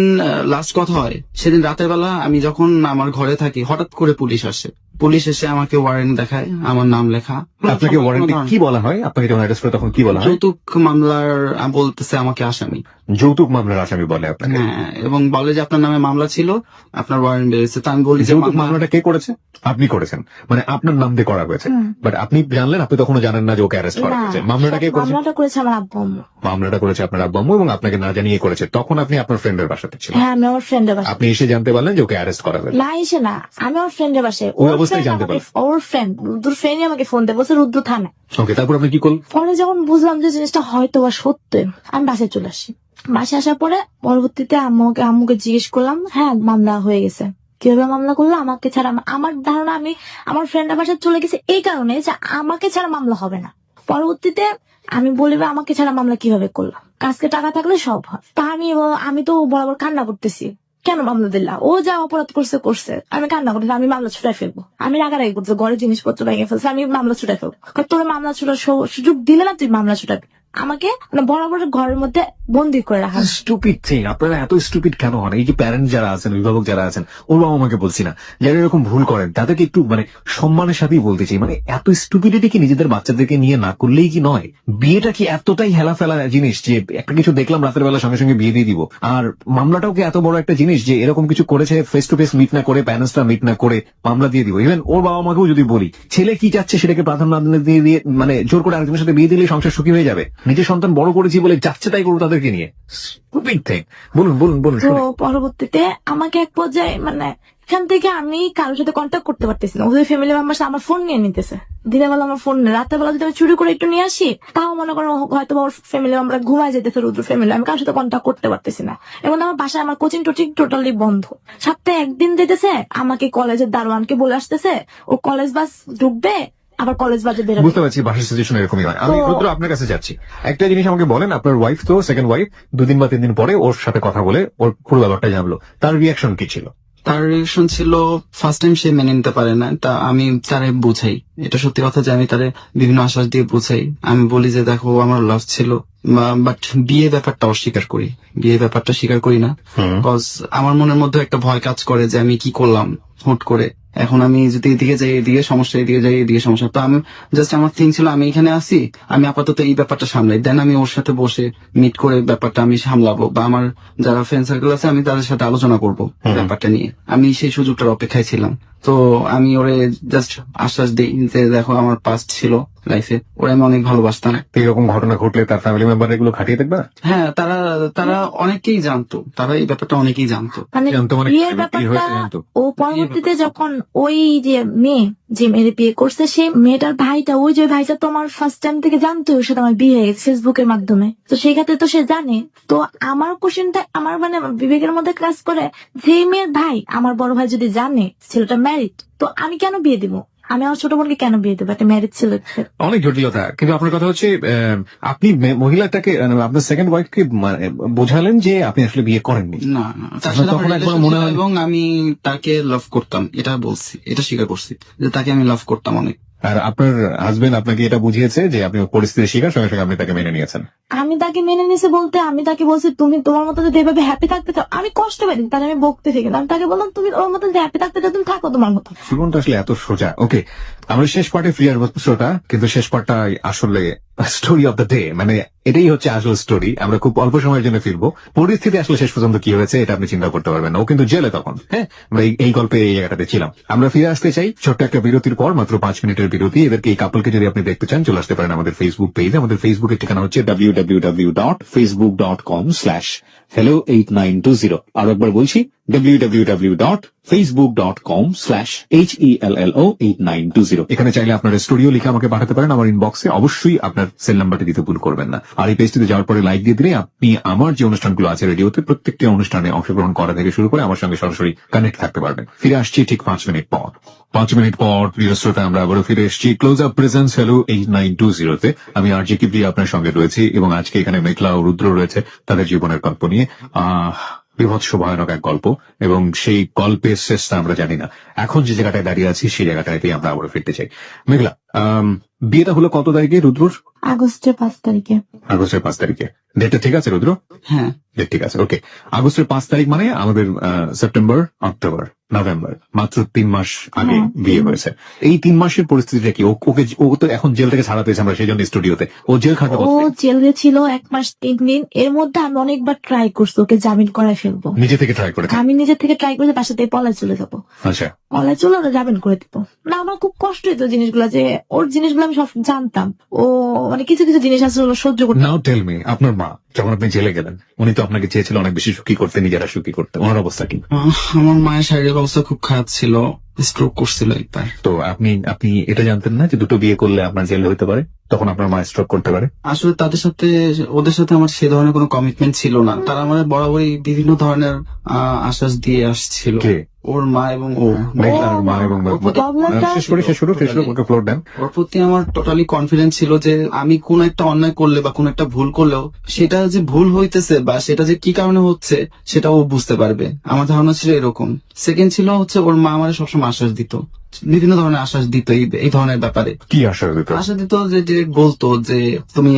লাস্ট কথা হয় সেদিন রাতের বেলা আমি যখন আমার ঘরে থাকি, হঠাৎ করে পুলিশ আসে। পুলিশ এসে আমাকে ওয়ারেন্ট দেখায়, আমার নাম লেখা। আপনাকে ওয়ারেন্টে কি বলা হয়? আপনাকে যখন অ্যারেস্ট করে তখন কি বলা হয়? যৌতুক মামলার বলতেছে আমাকে আসামি। যৌতুক মামলার আসামি বলে আপনাকে? হ্যাঁ, এবং বলে যে আপনার নামে মামলা ছিল, আপনার ওয়ারেন্ট বেরিয়েছে। তা আমি বলি যে যৌতুক মামলাটা কে করেছে? আপনি করেছেন, মানে আপনার নাম দিয়ে করা হয়েছে। বাট আপনি জানলেন, আপনি তখনও জানেন না যে ওকে অ্যারেস্ট করা না, হয়েছে। মামলাটা কে করেছে? মামলাটা করেছে আমার আব্বু আম্মু। মামলাটা করেছে আপনার আব্বু আম্মু এবং আপনাকে না জানিয়ে করেছে। তখন আপনি আপনার ফ্রেন্ডের বাসাতে ছিলেন। হ্যাঁ, আমি আমার ফ্রেন্ডের বাসায়। আপনি এসে জানতে পারলেন যে ওকে অ্যারেস্ট করা হয়েছে? না, এসে না, আমি আমার ফ্রেন্ডের বাসায়। ওই অবস্থায় জানতে পারলেন? ওর ফ্রেন্ড, রুদ্র ফ্রেন্ডই আমাকে ফোন দেয়, বলছে রুদ্র থানায়। ওকে, তারপর আপনি কি করলেন? পরে যখন বুঝলাম যে জিনিসটা হয়তো বা সত্য, আমি বাসায় চলে আসি। বাসায় আসার পরে পরবর্তীতে আম্মুকে জিজ্ঞেস করলাম, হ্যাঁ মামলা হয়ে গেছে। কিভাবে মামলা করলো? আমাকে ছাড়া। আমার ধারণা আমি আমার ফ্রেন্ডের বাসায় চলে গেছি এই কারণে যে আমাকে ছাড়া মামলা হবে না। পরবর্তীতে আমি বলবে আমাকে ছাড়া মামলা কিভাবে করলাম, কাজকে টাকা থাকলে সব হয়। তা আমি তো বরাবর কান্না করতেছি, কেন মামলা দিলা? ও যা অপরাধ করছে, আমি কান্না করতেছি, আমি মামলা ছুটাই ফেলবো। আমি রাগারাগি করছি, ঘরের জিনিসপত্র ভেঙে ফেলছে, আমি মামলা ছুটাই ফেলবো। তোর মামলা ছুটার সুযোগ দিলে না, তুই মামলা ছুটাবি। আমাকে মানে বরাবর ঘরের মধ্যে বন্দি করে রাখা। Stupid thing. আপনারা এত স্টুপিড কেন হন? এই যে প্যারেন্ট যারা আছেন, অভিভাবক যারা আছেন, ওর বাবা আমাকে বলছি না, যারা এরকম ভুল করেন তাদেরকে একটু মানে সম্মানের সাথেই বলতে চাই, মানে এত স্টুপিডিটি কি নিজেদের বাচ্চাদেরকে নিয়ে না করলেই কি নয়? বিয়েটা কি এতটাই হেলা ফেলা জিনিস যে একটা কিছু দেখলাম রাতের বেলা সঙ্গে সঙ্গে বিয়ে দিয়ে দিব? আর মামলাটাও কি এত বড় একটা জিনিস যে এরকম কিছু করেছে ফেস টু ফেস মিট না করে, প্যারেন্টসরা মিট না করে মামলা দিয়ে দিব? ইভেন ওর বাবা মাকেও যদি বলি, ছেলে কি চাচ্ছে সেটাকে প্রাধান্য দিয়ে মানে জোর করে আরেকজনের সাথে বিয়ে দিলে সংসার সুখী হয়ে যাবে। নিজের সন্তান বড় করেছি বলে যাচ্ছে তাই করবো তাদেরকে নিয়ে। বলুন। তো পরবর্তীতে আমাকে এক পর্যায়ে মানে এখান থেকে আমি কারোর সাথে কন্ট্যাক্ট করতে পারতেছি না। ওদের ফ্যামিলি মেম্বার আমার ফোন নিয়ে নিতেছে। দিনের বেলা আমার ফোন নেই, রাতের বেলা যদি আমি চুরি করে একটু নিয়ে আসি, তাও মনে করো হয়তো ওর ফ্যামিলি মেম্বার ঘুমায় যেতেছে, রুদ্র ফ্যামিলি। আমি কারোর সাথে কন্ট্যাক্ট করতে পারতেছি না। এবং আমার বাসায় আমার কোচিং টোচিং টোটালি বন্ধ। সপ্তাহে একদিন যেতেছে, আমাকে কলেজের দারোয়ানকে বলে আসতেছে ও কলেজ বাস ঢুকবে, আবার কলেজ বাজে বেরোবে। বুঝতে পারছি, বাসার সিচুয়েশন এরকমই হয়। আমি রুদ্র আপনার কাছে যাচ্ছি, একটা জিনিস আমাকে বলেন। আপনার ওয়াইফ তো সেকেন্ড ওয়াইফ 2 দিন বা 3 দিন পরে ওর সাথে কথা বলে ওর পুরো ব্যাপারটা জানলো, তার রিয়াকশন কি ছিল? তার রিয়েকশন ছিল ফার্স্ট টাইম সে মেনে নিতে পারে না। তা আমি তারে বুঝাই, এটা সত্যি কথা যে আমি তারে বিভিন্ন আশ্বাস দিয়ে বুঝাই। আমি বলি যে দেখো আমার লাভ ছিল, বাট বিয়ে ব্যাপারটা অস্বীকার করি, বিয়ে ব্যাপারটা স্বীকার করি না। বিকজ আমার মনের মধ্যে একটা ভয় কাজ করে যে আমি কি করলাম হুট করে। এখন আমি যদি এদিকে যাই এদিকে সমস্যা, এদিকে যাই এদিকে সমস্যা। তো আমি জাস্ট আমার থিং ছিল আমি এখানে আসি, আমি আপাতত এই ব্যাপারটা সামলাই, দেন আমি ওর সাথে বসে মিট করে ব্যাপারটা আমি সামলাবো, বা আমার যারা ফ্রেন্ড সার্কেল আছে আমি তাদের সাথে আলোচনা করবো ব্যাপারটা নিয়ে। আমি সেই সুযোগটার অপেক্ষায় ছিলাম। তো আমি ওরে জাস্ট আশ্বাস দিই যে দেখো আমার পাস্ট ছিল লাইফে, ওরা আমি অনেক ভালোবাসতাম। এরকম ঘটনা ঘটলে তার ফ্যামিলি মেম্বার এগুলো খাটিয়ে দেখবে? হ্যাঁ, তারা অনেকেই জানতো, তারা এই ব্যাপারটা অনেকেই জানতো। মানে জানতো মানে বিয়ের ব্যাপারটা ও পরবর্তীতে যখন ওই যে মেয়ে যে মেয়ের বিয়ে করছে, সে মেয়েটার ভাইটা, ওই যে ভাইটা তো আমার ফার্স্ট টাইম থেকে জানতো ওর সাথে আমার বিয়ে হয়ে গেছে ফেসবুকের মাধ্যমে। তো সেই ক্ষেত্রে তো সে জানে। তো আমার কোশ্চেনটা আমার মানে বিবেকের মধ্যে ক্লাস করে, যে মেয়ের ভাই আমার বড় ভাই যদি জানে ছেলেটা ম্যারিড, তো আমি কেন বিয়ে দিব? আমি আমার ছোট বোনকে কেন বিয়ে দেবো একটা ম্যারিড ছেলে? অনেক জটিলতা। কিন্তু আপনার কথা হচ্ছে আপনি মহিলাটাকে, আপনার সেকেন্ড ওয়াইফকে বোঝালেন যে আপনি আসলে বিয়ে করেননি। না, তার সাথে আমার relationship ছিল এবং আমি তাকে লাভ করতাম, এটা বলছি, এটা স্বীকার করছি যে তাকে আমি লাভ করতাম অনেক। আর আপনার হাজবেন্ড আপনাকে এটা বুঝিয়েছে যে আপনি পরিস্থিতি শিকার, সঙ্গে সঙ্গে আপনি তাকে মেনে নিয়েছেন? আমি তাকে মেনে নিয়েছি বলতে আমি তাকে বলছি তুমি তোমার মতো যদি এভাবে হ্যাপি থাকতে চাও, আমি কষ্ট পাই তাহলে আমি বকতে থাকি। আমি তাকে বললাম তুমি ওর মতো হ্যাপি থাকতে চাও তুমি থাকো তোমার মতো। জীবনটা আসলে এত সোজা। ওকে, আমরা শেষ পার্টে ফিরে আসবো শোটা, কিন্তু শেষ পার্টটা আসলে স্টোরি অফ দ্য ডে, মানে এটাই হচ্ছে আসল স্টোরি। আমরা খুব অল্প সময়ের জন্য ফিরবো। পরিস্থিতি আসলে শেষ পর্যন্ত কি হয়েছে এটা আপনি চিন্তা করতে পারবেন না। ও কিন্তু জেলে তখন। হ্যাঁ, আমরা এই গল্পে এই জায়গাটাতে ছিলাম। আমরা ফিরে আসতে চাই ছোট্ট একটা বিরতির পর, মাত্র 5 মিনিটের বিরতি। এদেরকে এই কাপলকে যদি আপনি দেখতে চান, চলে আসতে পারেন আমাদের ফেসবুক পেজে। আমাদের ফেসবুকের ঠিকানা হচ্ছে www.facebook.com/hello8920। আরো একবার বলছি, www.facebook.com/hello8920। এখানে চাইলে আপনার স্টোরিও লিখে আমাকে পাঠাতে পারেন আমার ইনবক্সে, অবশ্যই আপনার সেল নাম্বারটি দিতে ভুল করবেন না। আর এই পেজটিতে যাওয়ার পরে লাইক দিয়ে দিলে আপনি আমার যে অনুষ্ঠানগুলো আছে রেডিওতে প্রত্যেকটি অনুষ্ঠানে অংশগ্রহণ করা থেকে শুরু করে আমার সঙ্গে সরাসরি কানেক্ট থাকতে পারবেন। ফিরে আসছি ঠিক 5 মিনিট পর। 5 মিনিট পর প্রিয় শ্রোতা আমরা আবারও ফিরে এসেছি ক্লোজ আপ প্রেজেন্স হ্যালো 8920 তে। আমি আরজে কিবরি আপনার সঙ্গে রয়েছি এবং আজকে এখানে মেঘলা ও রুদ্র রয়েছে তাদের জীবনের গল্প নিয়ে। বিভৎস ভয়ানক এক গল্প এবং সেই গল্পের শেষটা আমরা জানি না। এখন যে জায়গাটায় দাঁড়িয়ে আছি সেই জায়গাটাতেই আমরা আবারও ফিরতে চাই। মেঘলা, বিয়েটা হলো কত তারিখে রুদ্রর? আগস্টের 5 তারিখে। আগস্টের 5 তারিখে। ডেটটা ঠিক আছে রুদ্র? হ্যাঁ, ডেট ঠিক আছে, ওকে। আগস্টের 5 তারিখ মানে আমাদের সেপ্টেম্বর, অক্টোবর, নভেম্বর, মাত্র 3 মাস আগে বিয়ে হয়েছে। এই 3 মাসের পরিস্থিতিটা কি? ও তো এখন জেল থেকে ছাড়া পেয়েছে আমরা সেই জন্য স্টুডিওতে। ও জেল খাটা ও জেলে ছিল 1 মাস 3 দিন। এর মধ্যে আমি অনেকবার ট্রাই করছি ওকে জামিন করায় ফেলবো। নিজে থেকে ট্রাই করেছে? আমি নিজে থেকে ট্রাই করে বাসা থেকে পলায় চলে যাবো, আচ্ছা, পলায় চলে ওরা জামিন করে দিব না। আমার খুব কষ্ট হতো জিনিসগুলো, যে ওর জিনিসগুলো আমি সব জানতাম। ও মানে কিছু কিছু জিনিস আসলে ও সহ্য করতে। নাও টেল মি, আপনার মা যখন আপনি জেলে গেলেন উনি তো আপনাকে চেয়েছিল অনেক বেশি সুখী করতে, নিজেরা সুখী করতে, ওনার অবস্থা কি? আমার মায়ের শারীরিক অবস্থা খুব খারাপ ছিল, স্ট্রোক করছিল একবার। তো আপনি এটা জানতেন না যে দুটো বিয়ে করলে আপনার জেল হতে পারে, তখন আপনার মা স্ট্রোক করতে পারে? আসলে ওদের সাথে আমার সে ধরনের কোনো কমিটমেন্ট ছিল না। তারা আমার বরাবরই বিভিন্ন ধরনের আশ্বাস দিয়ে আসছিল, কে? ওর মা এবং ও। মেঘলার মা এবং শেষ করে ওকে ফ্লোর দেন। ওর প্রতি আমার টোটালি কনফিডেন্স ছিল যে আমি কোন একটা অন্যায় করলে বা কোন একটা ভুল করলেও সেটা যে ভুল হইতেছে বা সেটা যে কি কারণে হচ্ছে সেটা ও বুঝতে পারবে। আমার ধারণা ছিল এরকম। সেকেন্ড ছিল হচ্ছে ওর মা আমার সবসময় আশ্বাস দিত, বিভিন্ন ধরনের আশ্বাস দিত এই ধরনের ব্যাপারে। কি আশ্বাস দিত? আশ্বাস দিত যে বলতো যে তুমি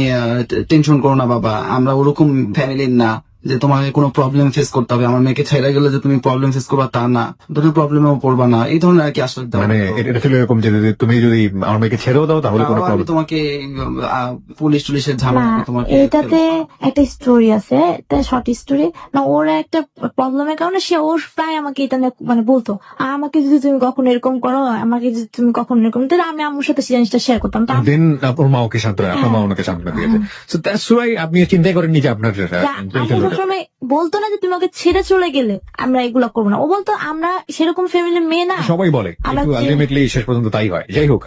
টেনশন করো না বাবা, আমরা ওরকম ফ্যামিলির না যে তোমাকে কোনো প্রবলেম ফেস করতে হবে। আমার মেয়েকে ছেড়ে গেলে যে তুমি প্রবলেম ফেস করবা তা না, ধরনের প্রবলেমেও পড়বা না, এই ধরনের আর কি আশ্বাস দেওয়া। মানে এটা ছিল এরকম যে তুমি যদি আমার মেয়েকে ছেড়েও দাও তাহলে কোনো আমি প্রবলেম? তোমাকে পুলিশ টুলিশের ঝামেলা না, তোমাকে এটাতে একটা স্টোরি আছে, এটা শর্ট স্টোরি না। ওর একটা প্রবলেমের কারণে সে ওর প্রায় আমাকে এটা নিয়ে মানে বলতো, আমাকে যদি তুমি কখনো এরকম করো, আমাকে যদি তুমি কখনো এরকম, তাহলে আমি আম্মুর সাথে সেই জিনিসটা শেয়ার করতাম। তো দেন আপনার মা ওকে সান্ত্বনা, আপনার মা ওনাকে সান্ত্বনা দিয়েছে। সো দ্যাটস ওয়াই আপনি চিন্তাই করেননি যে আপনার সবসময় বলতো না যে তুমি ওকে ছেড়ে চলে গেলে আমরা এগুলো করবো না। ও বলতো আমরা সেরকম ফ্যামিলির মেয়ে না। সবাই বলে, আমরা কিন্তু আলটিমেটলি শেষ পর্যন্ত তাই হয়। যাই হোক,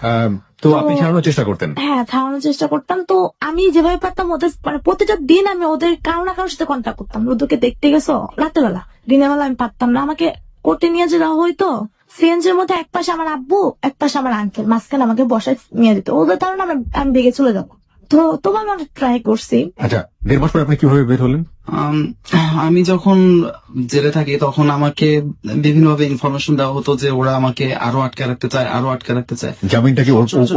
তো আপনি ছাড়ানোর চেষ্টা করতেন? হ্যাঁ, থামানোর চেষ্টা করতাম। তো আমি যেভাবে পারতাম ওদের মানে প্রতিটা দিন আমি ওদের কারো না কারোর সাথে কন্ট্যাক্ট করতাম। রুদ্রকে দেখতে গেছো রাতের বেলা, দিনের বেলা আমি পারতাম না। আমাকে কোর্টে নিয়ে যে যাওয়া হইতো, সিএনজির মধ্যে এক পাশে আমার আব্বু, এক পাশে আমার আঙ্কেল, মাঝখানে আমাকে বসায় নিয়ে দিত। ওদের কারণে আমি ভেগে চলে যাবো। তো তোমার আমি অনেক ট্রাই করছি। আচ্ছা, 1.5 মাস পর আপনি কিভাবে বের হলেন? আমি যখন জেলে থাকি তখন আমাকে বিভিন্নভাবে ইনফরমেশন দেওয়া হতো যে ওরা আমাকে আরো আটকে রাখতে চায়, আরো আটকে রাখতে চায়। জামিনটা কি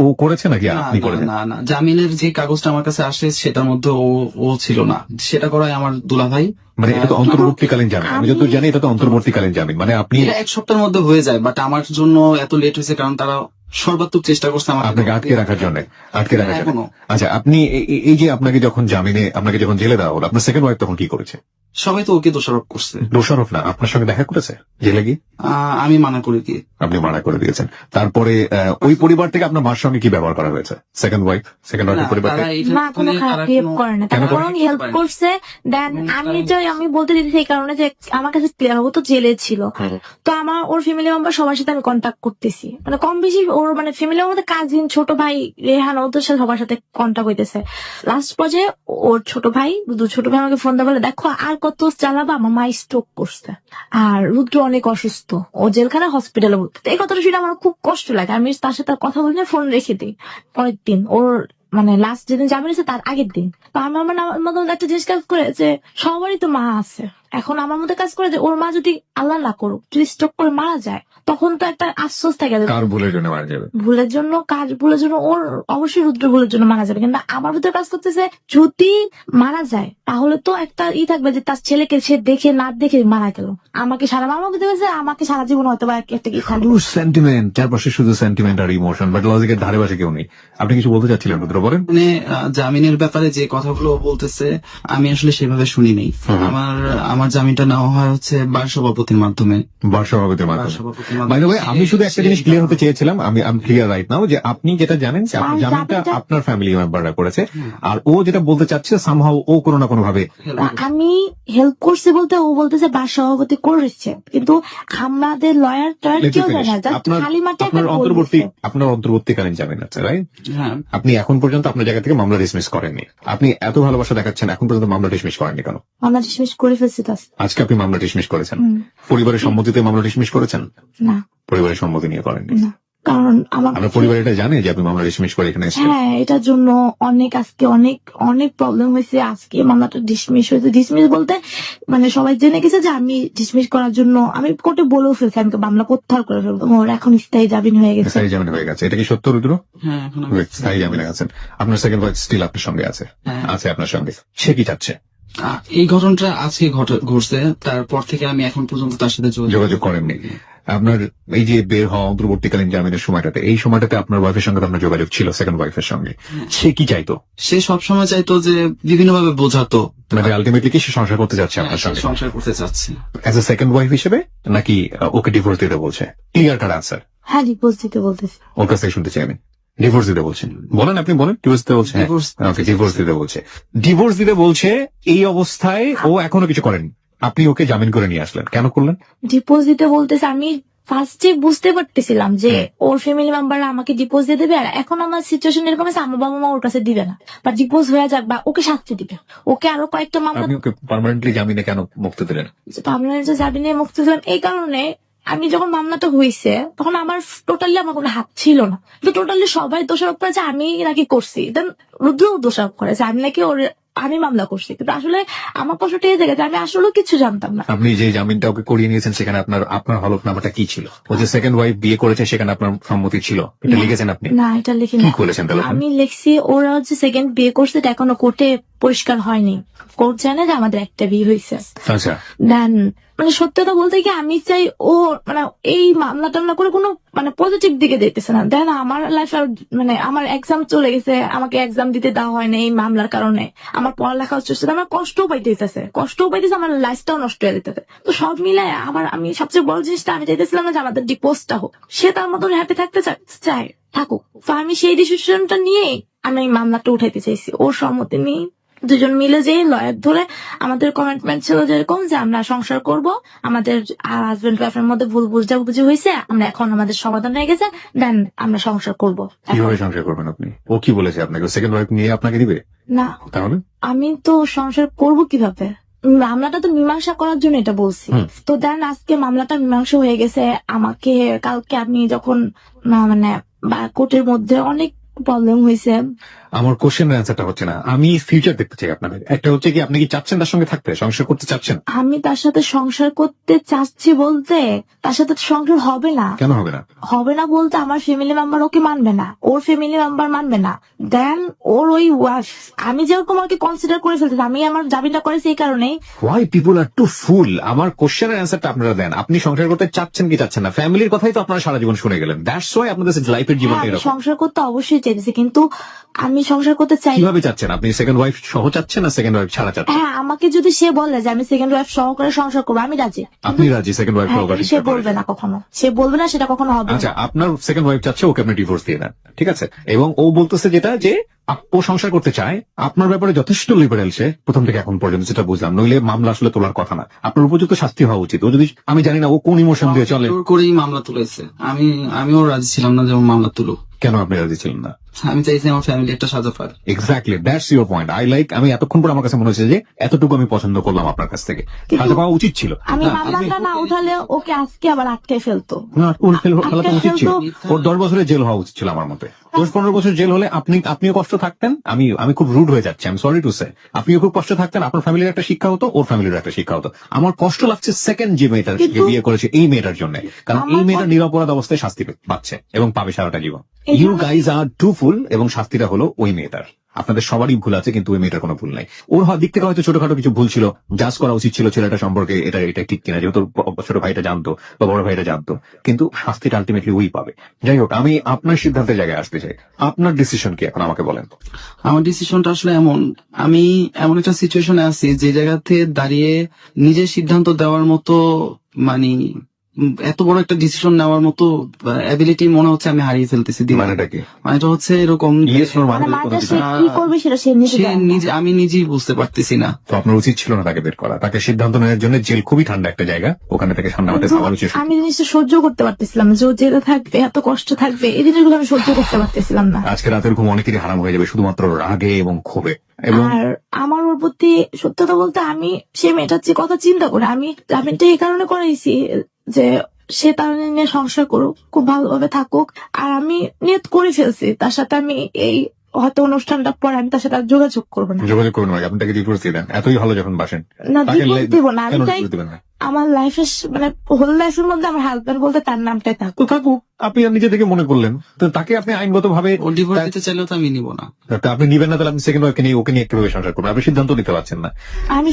ও করেছে নাকি আপনি করেছেন? না, জামিনের যে কাগজটা আমার কাছে আসে সেটার মধ্যে ও ছিল না। সেটা করায় আমার দুলাভাই। মানে এটা তো অন্তর্বর্তীকালীন জামিন, আমি যতদূর জানি এটা তো অন্তর্বর্তীকালীন জামিন। মানে আপনি 1 সপ্তাহের মধ্যে হয়ে যায়, বাট আমার জন্য এত লেট হয়েছে কারণ তারা সর্বাত্মক চেষ্টা করছে আপনাকে আটকে রাখার জন্য। আচ্ছা, আপনি এই যে আপনাকে যখন জেলে দেওয়া হলো, আপনার সেকেন্ড ওয়াইফ তখন কি করেছে? সবাই তো ওকে দোষারোপ করছে। দোষারোপ না, আপনার সঙ্গে দেখা করেছে জেলে গিয়ে? আমি মানা করে দিই। আপনি মানা করে দিয়েছেন। তারপরে ওই পরিবার থেকে আপনার মার সঙ্গে কি ব্যবহার করা হয়েছে? সেকেন্ড ওয়াইফের পরিবার থেকে? না, কোনো খারাপ হেল্প করে না, তারা বরং হেল্প করছে। দেন আমি বলতে দিতে এই কারণে যে আমার কাছে ক্লিয়ার হবো, তো জেলে ছিল। তো ওর ফ্যামিলি মেম্বার সবার সাথে আমি কন্ট্যাক্ট করতেছি, মানে কম বেশি ওর মানে ফ্যামিলির মধ্যে কাজিন, ছোট ভাই রেহান, ওদের সাথে সবার সাথে কন্ট্যাক্ট হইতেছে। লাস্ট পর্যায়ে ওর ছোট ভাই আমাকে ফোন দিয়ে বলে, দেখো আর কত চালাবা, আমার মা স্ট্রোক করছে আর রুদ্র অনেক অসুস্থ, ও জেলখানা হসপিটালে ভর্তি। এই কথাটা শুনে আমার খুব কষ্ট লাগে। আমি তার সাথে কথা বলে ফোন রেখে দিই। পরের দিন ওর মানে লাস্ট যেদিন যাবে তার আগের দিন, তো আমি আমার মতো একটা জিনিস কাজ করে যে সবারই তো মা আছে। এখন আমার মধ্যে কাজ করে যে ওর মা যদি আল্লাহ না করুক যদি স্ট্রোক করে মারা যায়, তখন তো একটা আশ্বাস থাকে কার ভুলের জন্য মারা যাবে, ভুলের জন্য ওর অবশ্যই রুদ্র ভুলের জন্য মারা যাবে। কিন্তু আমার ভিতরে কাজ করতেছে যদি মারা যায় তাহলে তো একটা থাকবে যে তার ছেলেকে সে দেখে না দেখে মারা গেল, আমাকে সারা আমাকে সারা জীবন হয়তো বা একটা কি সেন্টিমেন্ট, চারপাশে শুধু সেন্টিমেন্ট আর ইমোশন, বাট লজিকের ধারে পাশে কেউ নেই। আপনি কিছু বলতে চাচ্ছিলেন রুদ্র, বলেন। মানে জামিনের ব্যাপারে যে কথাগুলো বলতেছে আমি আসলে সেভাবে শুনি নেই। আমার আমার জামিনটা নেওয়া হয় হচ্ছে বার সভাপতির মাধ্যমে। বার সভাপতির বার মাধ্যমে। সভাপতির বাই দ্য মাধ্যমে। ওয়ে, আমি শুধু একটা জিনিস ক্লিয়ার হতে চেয়েছিলাম, আমি ক্লিয়ার রাইট নাও, যে আপনি যেটা জানেন যে আপনার আর জামিনটা জামিনটা- আপনার ফ্যামিলি মেম্বাররা করেছে, আর ও যেটা বলতে চাচ্ছে সামহাও ও কোনো না কোনো ভাবে আমি হেল্প করছি বলতে ও বলতেছে বার সভাপতি করেছে, কিন্তু আমাদের লয়ার টয়ার Let me কেউ finish. জানে না, just আপনার খালি মাঠে আপনার একটা অন্তর্বর্তীকালীন জামিন আছে, রাইট? হ্যাঁ, আপনি এখন পর্যন্ত আপনার জায়গা থেকে মামলা ডিসমিস করেননি। আপনি এত ভালোবাসা দেখাচ্ছেন, এখন পর্যন্ত মামলা ডিসমিস করেননি কেন? আমরা ডিসমিস করে ফেলছি তো আজকে। আজকে আপনি মামলা ডিসমিস করেছেন, হুম। পরিবারের সম্মতিতে মামলা ডিসমিস করেছেন? না পরিবারের সম্মতি নিয়ে করেননি। না, কারণ আমার আপনার পরিবার এটা জানে যে আপনি মামলা ডিসমিস করে এখানে এসেছেন? হ্যাঁ, এটার জন্য আজকে অনেক প্রবলেম হয়েছে। আজকে মামলাটা ডিসমিস হয়েছে। ডিসমিস বলতে মানে সবাই জেনে গেছে যে আমি ডিসমিস করার জন্য আমি কোর্টে বলেও ফেলছি আমি মামলা প্রত্যাহার করে ফেলবো। ওর এখন স্থায়ী জামিন হয়ে গেছে। স্থায়ী জামিন হয়ে গেছে, এটা কি সত্য রুদ্র? হ্যাঁ, এখন আমি- স্থায়ী জামিনে আছেন। আপনার সেকেন্ড ওয়াইফ স্টিল আপনার সঙ্গে আছে? হ্যাঁ। আছে আপনার সঙ্গে। সে কি চাচ্ছে? এই ঘটনাটা আজকে ঘটছে, তারপর থেকে আমি এখন পর্যন্ত তার সাথে যোগাযোগ করেননি? আপনার এই যে বের হওয়া অন্তর্বর্তীকালীন জামিনের সময়টাতে, এই সময়টাতে আপনার ওয়াইফের সঙ্গে তো আপনার যোগাযোগ ছিল, সেকেন্ড ওয়াইফের সঙ্গে। সে কি চাইতো? সে সবসময় চাইতো যে বিভিন্ন ভাবে বোঝাতো মানে আলটিমেটলি কি সে সংসার করতে যাচ্ছে আপনার সে সঙ্গে সংসার করতে চাচ্ছে। অ্যাজ এ সেকেন্ড ওয়াইফ হিসেবে, নাকি ওকে ডিভোর্স দিতে বলছে? ক্লিয়ার কাট আনসার হ্যাঁ, ডিভোর্স দিতে বলতেছি। ওর কাছ থেকে শুনতে চাই আমি। ডিভোর্স দিতে বলছেন? বলেন, আপনি বলেন। ডিভোর্স দিতে বলছে? Divorce- ওকে, ডিভোর্স দিতে বলছে। ডিভোর্স দিতে বলছে, এই অবস্থায় ও এখনো কিছু করেনি। আপনি ওকে জামিন করে নিয়ে আসলেন, কেন করলেন? ডিপোজ দিতে বলতেছে। আমি ফার্স্টে বুঝতে পারতেছিলাম যে ওর ফ্যামিলি মেম্বাররা আমাকে ডিপোজ দিয়ে দেবে, আর এখন আমার সিচুয়েশন এরকম আছে আমার বাবা মা ওর কাছে দিবে না, বা ডিপোজ হয়ে যাক বা ওকে শাস্তি দিবে, ওকে আরো কয়েকটা মামলা আপনি ওকে পার্মানেন্টলি জামিনে কেন মুক্তি দিলেন? পার্মানেন্ট জামিনে মুক্তি দিলাম এই কারণে, আমি যখন মামলাটা হয়েছে তখন আমার টোটালি আমার কোনো হাত ছিল না। তো টোটালি সবাই দোষারোপ করেছে আমি নাকি করছি, দেন রুদ্রও দোষারোপ করেছে আমি নাকি আমি মামলা করছি। কিন্তু আসলে আমার কষ্টটা এই জায়গায় আমি আসলে কিছু জানতাম না। আপনি যে জামিনটা ওকে করিয়ে নিয়েছেন, সেখানে আপনার হলফনামাটা কি ছিল? ও যে সেকেন্ড ওয়াইফ বিয়ে করেছে, সেখানে আপনার সম্মতি ছিল, এটা লিখেছেন আপনি? না, এটা লিখি কি না। করেছেন তাহলে? আমি লিখছি ওরা হচ্ছে সেকেন্ড বিয়ে করছে, এটা এখনো কোর্টে পরিষ্কার হয়নি। কোর্ট জানে যে আমাদের একটা বিয়ে হয়েছে। আচ্ছা, দেন মানে সত্যতা বলতে কি আমি চাই ও মানে এই মামলা টামলা করে কোনো মানে পজিটিভ দিকে দেখতেছে না। দেন আমার লাইফ আর মানে আমার এক্সাম চলে গেছে, আমাকে এক্সাম দিতে দেওয়া হয় না এই মামলার কারণে। আমার পড়ালেখা হচ্ছে, আমার কষ্টও পাইতেছে, আমার লাইফটাও নষ্ট হয়ে যেতেছে। তো সব মিলে আমি সবচেয়ে বড় জিনিসটা আমি চাইতেছিলাম না যে আমাদের ডিপোজটা হোক। সে তার মতন হ্যাপি থাকতে চায়, থাকুক। তো আমি সেই ডিসিশনটা নিয়ে আমি এই মামলাটা উঠাইতে চাইছি। ওর সম্মতি নিয়ে দুজন মিলে যে লয়ার ধরে আমাদের কমিটমেন্ট ছিল যেরকম যে আমরা সংসার করব, আমাদের হাজবেন্ড ওয়াইফের মধ্যে ভুল বুঝাবুঝি হয়েছে, আমরা এখন আমাদের সমাধান হয়ে গেছে, দেন আমরা সংসার করব। কিভাবে সংসার করবেন আপনি? ও কি বলেছে আপনাকে? সেকেন্ড ওয়াইফ নিয়ে আপনাকে দিবে? না, তাহলে আমি তো সংসার করব কিভাবে? মামলাটা তো মীমাংসা করার জন্য এটা বলছি। তো দেন আজকে মামলাটা মীমাংসা হয়ে গেছে। আমাকে কালকে আমি যখন মানে কোর্টের মধ্যে অনেক প্রবলেম হয়েছে। আমার কোশ্চেনের অ্যান্সারটা হচ্ছে না। আমি ফিউচার দেখতে চাই আপনাদের। একটা হচ্ছে কি, আপনি কি চাচ্ছেন তার সঙ্গে থাকতে, সংসার করতে চাচ্ছেন? আমি তার সাথে সংসার করতে চাচ্ছি বলতে তার সাথে তো সংসার হবে না। কেন হবে না? হবে না বলতে আমার ফ্যামিলি মেম্বার ওকে মানবে না, ওর ফ্যামিলি মেম্বার মানবে না। দেন ওর ওই ওয়াইফ, আমি যেরকম ওকে কনসিডার করে ফেলছি, আমি আমার জামিনটা করেছি এই কারণে। হোয়াই পিপুল আর টু ফুল? আমার কোশ্চেনের অ্যান্সারটা আপনারা দেন। আপনি সংসার করতে চাচ্ছেন কি চাচ্ছেন না? ফ্যামিলির কথাই তো আপনারা সারা জীবন শুনে গেলেন। দ্যাটস ওয়াই আপনাদের লাইফের হ্যাঁ, জীবনটা আমি এরকম। সংসার করতে অবশ্যই চাইতেছি, কিন্তু আমি সংসার করতে চাই। কিভাবে চাচ্ছেন আপনি? সেকেন্ড ওয়াইফ সহ চাচ্ছেন না সেকেন্ড ওয়াইফ ছাড়া চাচ্ছেন? হ্যাঁ, আমাকে যদি সে বলে যে আমি সেকেন্ড ওয়াইফ সহকারে সংসার করবো, আমি রাজি। আপনি রাজি সেকেন্ড ওয়াইফ হ্যাঁ, সহকারে? সে বলবে না কখনো, সে বলবে না, সেটা কখনো হবে না। আচ্ছা, আপনার সেকেন্ড ওয়াইফ চাচ্ছে, ওকে আপনি ডিভোর্স দিয়ে দেন, ঠিক আছে? এবং ও বলতেছে যেটা যে ও সংসার করতে চায়, আপনার ব্যাপারে যথেষ্ট লিবারেল সে প্রথম থেকে এখন পর্যন্ত, যেটা বুঝলাম। নইলে মামলা আসলে তোলার কথা না। আপনার উপযুক্ত শাস্তি হওয়া উচিত। ও যদি, আমি জানি না ও কোন ইমোশন দিয়ে চলে। জোর করেই মামলা তুলেছে। আমিও রাজি ছিলাম না যে ও মামলা তুলুক। কেন আপনি রাজি ছিলেন না? আমি চাইছি আমার ফ্যামিলি একটা সাজা পাক। Exactly, that's your point. I like, আমি এতক্ষণ পর আমার কাছে মনে হচ্ছে যে এতটুকু আমি পছন্দ করলাম আপনার কাছ থেকে। সাজা পাওয়া উচিত ছিল। আমি না, মামলাটা না উঠালে ওকে আজকে আবার আটকে ফেলতো। না, ওর ফেলা তো উচিত ছিল। ওর 10 বছরের জেল হওয়া উচিত ছিল আমার মতে। 10-15 বছর জেল হলে আপনিও কষ্ট থাকতেন। আমি খুব রুড হয়ে যাচ্ছি, আমি সরি টু সে। আপনিও খুব কষ্ট থাকতেন, আপনার ফ্যামিলির একটা শিক্ষা হতো, ওর ফ্যামিলির একটা শিক্ষা হতো। আমার কষ্ট লাগছে সেকেন্ড যে মেয়েটার বিয়ে করেছে এই মেয়েটার জন্য, কারণ এই মেয়েটা নিরপরাধ অবস্থায় শাস্তি পাচ্ছে এবং পাবে সারাটা জীবন। ইউ গাইজ আর টু ফুল, এবং শাস্তিটা হলো ওই মেয়েটার। আপনাদের সবারই ভুল আছে, কিন্তু ওই মেয়েটার কোনো ভুল নাই। ওর দিক থেকে হয়তো ছোটখাটো কিছু ভুল ছিল, জাজ করা উচিত ছিল ছেলেটা সম্পর্কে, এটা এটা ঠিক কিনা, যেহেতু ছোট ভাইটা জানতো বা বড় ভাইটা জানতো, কিন্তু শাস্তিটা আলটিমেটলি ওই পাবে। যাই হোক, আমি আপনার সিদ্ধান্তের জায়গায় আসতে চাই। আপনার ডিসিশন কি এখন আমাকে বলেন। আমার ডিসিশনটা আসলে আমি এমন একটা সিচুয়েশনে আছি যে জায়গাতে দাঁড়িয়ে নিজের সিদ্ধান্ত দেওয়ার মতো মানে এত বড় একটা ডিসিশন নেওয়ার মতো অ্যাবিলিটি মনে হচ্ছে আমি হারিয়ে ফেলতেছি দিন। মানেটা কি? মানেটা হচ্ছে এরকম Yes or no মানে মানে মাঝে কোনো সে কিছু না। কি করবে সেটা সে নিজে সে জানে না। নিজে আমি নিজেই বুঝতে পারতেছি না। তো আপনার উচিত ছিল না তাকে বের করা। তাকে সিদ্ধান্ত নেওয়ার জন্য জেল খুবই ঠান্ডা একটা জায়গা, ওখানে থেকে ঠান্ডা মাথায় ভাবার উচিত। আমি জিনিসটা সহ্য করতে পারতেছিলাম না, যে ও জেলে থাকবে, এত কষ্ট থাকবে, এই জিনিসগুলো আমি সহ্য করতে পারতেছিলাম না। আজকে রাতের ঘুম অনেকেরই হারাম হয়ে যাবে শুধুমাত্র রাগে এবং ক্ষোভে। এবং আর আমার ওর প্রতি সত্যতা বলতে আমি সেই মেয়েটার যে কথা চিন্তা করে আমি তো এই কারণে করাইছি যে সে তার নিয়ে সংসার করুক, খুব ভালোভাবে থাকুক। আর আমি নিয়ত করে ফেলছি তার সাথে আমি এই হয়তো অনুষ্ঠানটা পরে আমি তার সাথে আর যোগাযোগ করবো না। যোগাযোগ করুন ভাই, আপনি তাকে ডিভোর্স দিয়ে দেন। এতই ভালো যখন বাসেন না, তাকে ডিভোর্স দিব না। আমি কেন চাই divorce দিবেন না? আমার লাইফের মানে হোল লাইফের মধ্যে আমার হাজবেন্ড বলতে তার নামটাই থাকুক। তো থাকুক, আপনি আর নিজে থেকে মনে করলেন, তো তাকে আপনি আইনগত ভাবে ও ডিভোর্স দিতে চাইলেও তো আমি নিব না। আপনি নিবেন না, তাহলে আপনি সেকেন্ড ওয়াইফকে নিয়ে ওকে নিয়ে কিভাবে সংসার করবেন? আপনি সিদ্ধান্ত নিতে পারছেন না। আমি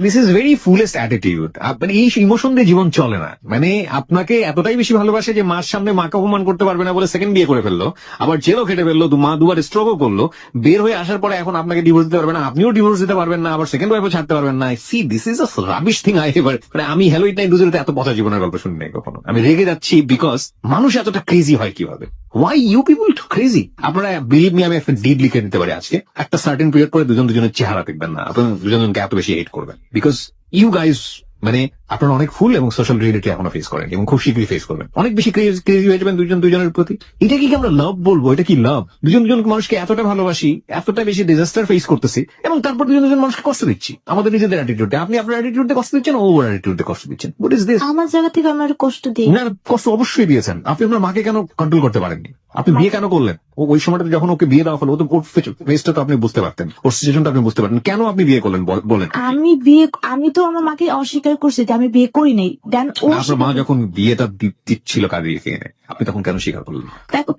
this is very fullest attitude. মানে এই ইমোশন দিয়ে জীবন চলে না। মানে আপনাকে এতটাই বেশি ভালোবাসে যে মার সামনে মাকে অপমান করতে পারবে না বলে সেকেন্ড বিয়ে করে ফেললো, আবার জেলও খেটে ফেললো, মা দুবার স্ট্রোকও করলো, বের হয়ে আসার পরে এখন আপনাকে ডিভোর্স দিতে পারবে না, আপনিও ডিভোর্স দিতে পারবেন না, আবার সেকেন্ড ওয়াইফও ছাড়তে পারবেন না। C this is a rubbish thing I ever. মানে আমি হ্যালো ইট নাই দুজনে এত পচা জীবনের গল্প শুনি নাই কখনো। আমি রেগে যাচ্ছি বিকজ মানুষ এতটা ক্রেজি হয় কিভাবে? Why you people too crazy? আপনারা বিলিভ মি, আমি একটা ডিড লিখে দিতে পারি আজকে, একটা সার্টেন পিরিয়ড পরে দুজন দুজনের চেহারা দেখবেন না, আপনারা দুজনকে এত বেশি হেট করবেন বিকজ ইউ গাইজ মানে আপনারা অনেক ফুল এবং সোশ্যাল রিয়েলিটি এখনো ফেস করেন এবং খুব শীঘ্রই ফেস করবেন। অনেক বেশি ক্রেজি হয়ে যাবেন দুজন দুজনের প্রতি। এটা কি আমরা লাভ বলবো? এটা কি লাভ? দুজন দুজন মানুষকে এতটা ভালোবাসি, এতটা বেশি ডিজাস্টার ফেস করতেছি, এবং তারপর দুজন দুজন মানুষকে কষ্ট দিচ্ছি আমাদের নিজেদের অ্যাটিটিউডে। আপনি আপনার অ্যাটিটিউডে কষ্ট দিচ্ছেন, ও ওর অ্যাটিটিউডে কষ্ট দিচ্ছেন। What is this? আমার জায়গা থেকে আমার কষ্ট দিই না, কষ্ট অবশ্যই দিয়েছেন। আপনি আপনার মাকে কেন কন্ট্রোল করতে পারেননি? আপনি বিয়ে কেন করলেন? ওই সময়টা যখন ওকে বিয়ে দেওয়া হলো, ও তো ওর ফেসটা তো আপনি বুঝতে পারতেন, ওর সিচুয়েশনটা আপনি বুঝতে পারতেন। কেন আপনি বিয়ে করলেন বলেন? আমি তো আমার মাকে অস্বীকার করছি যে আমি বিয়ে করি নাই। দেন ও আপনার মা যখন বিয়েটা দিচ্ছিল কাদিরকে এনে, আপনি তখন কেন স্বীকার করলেন?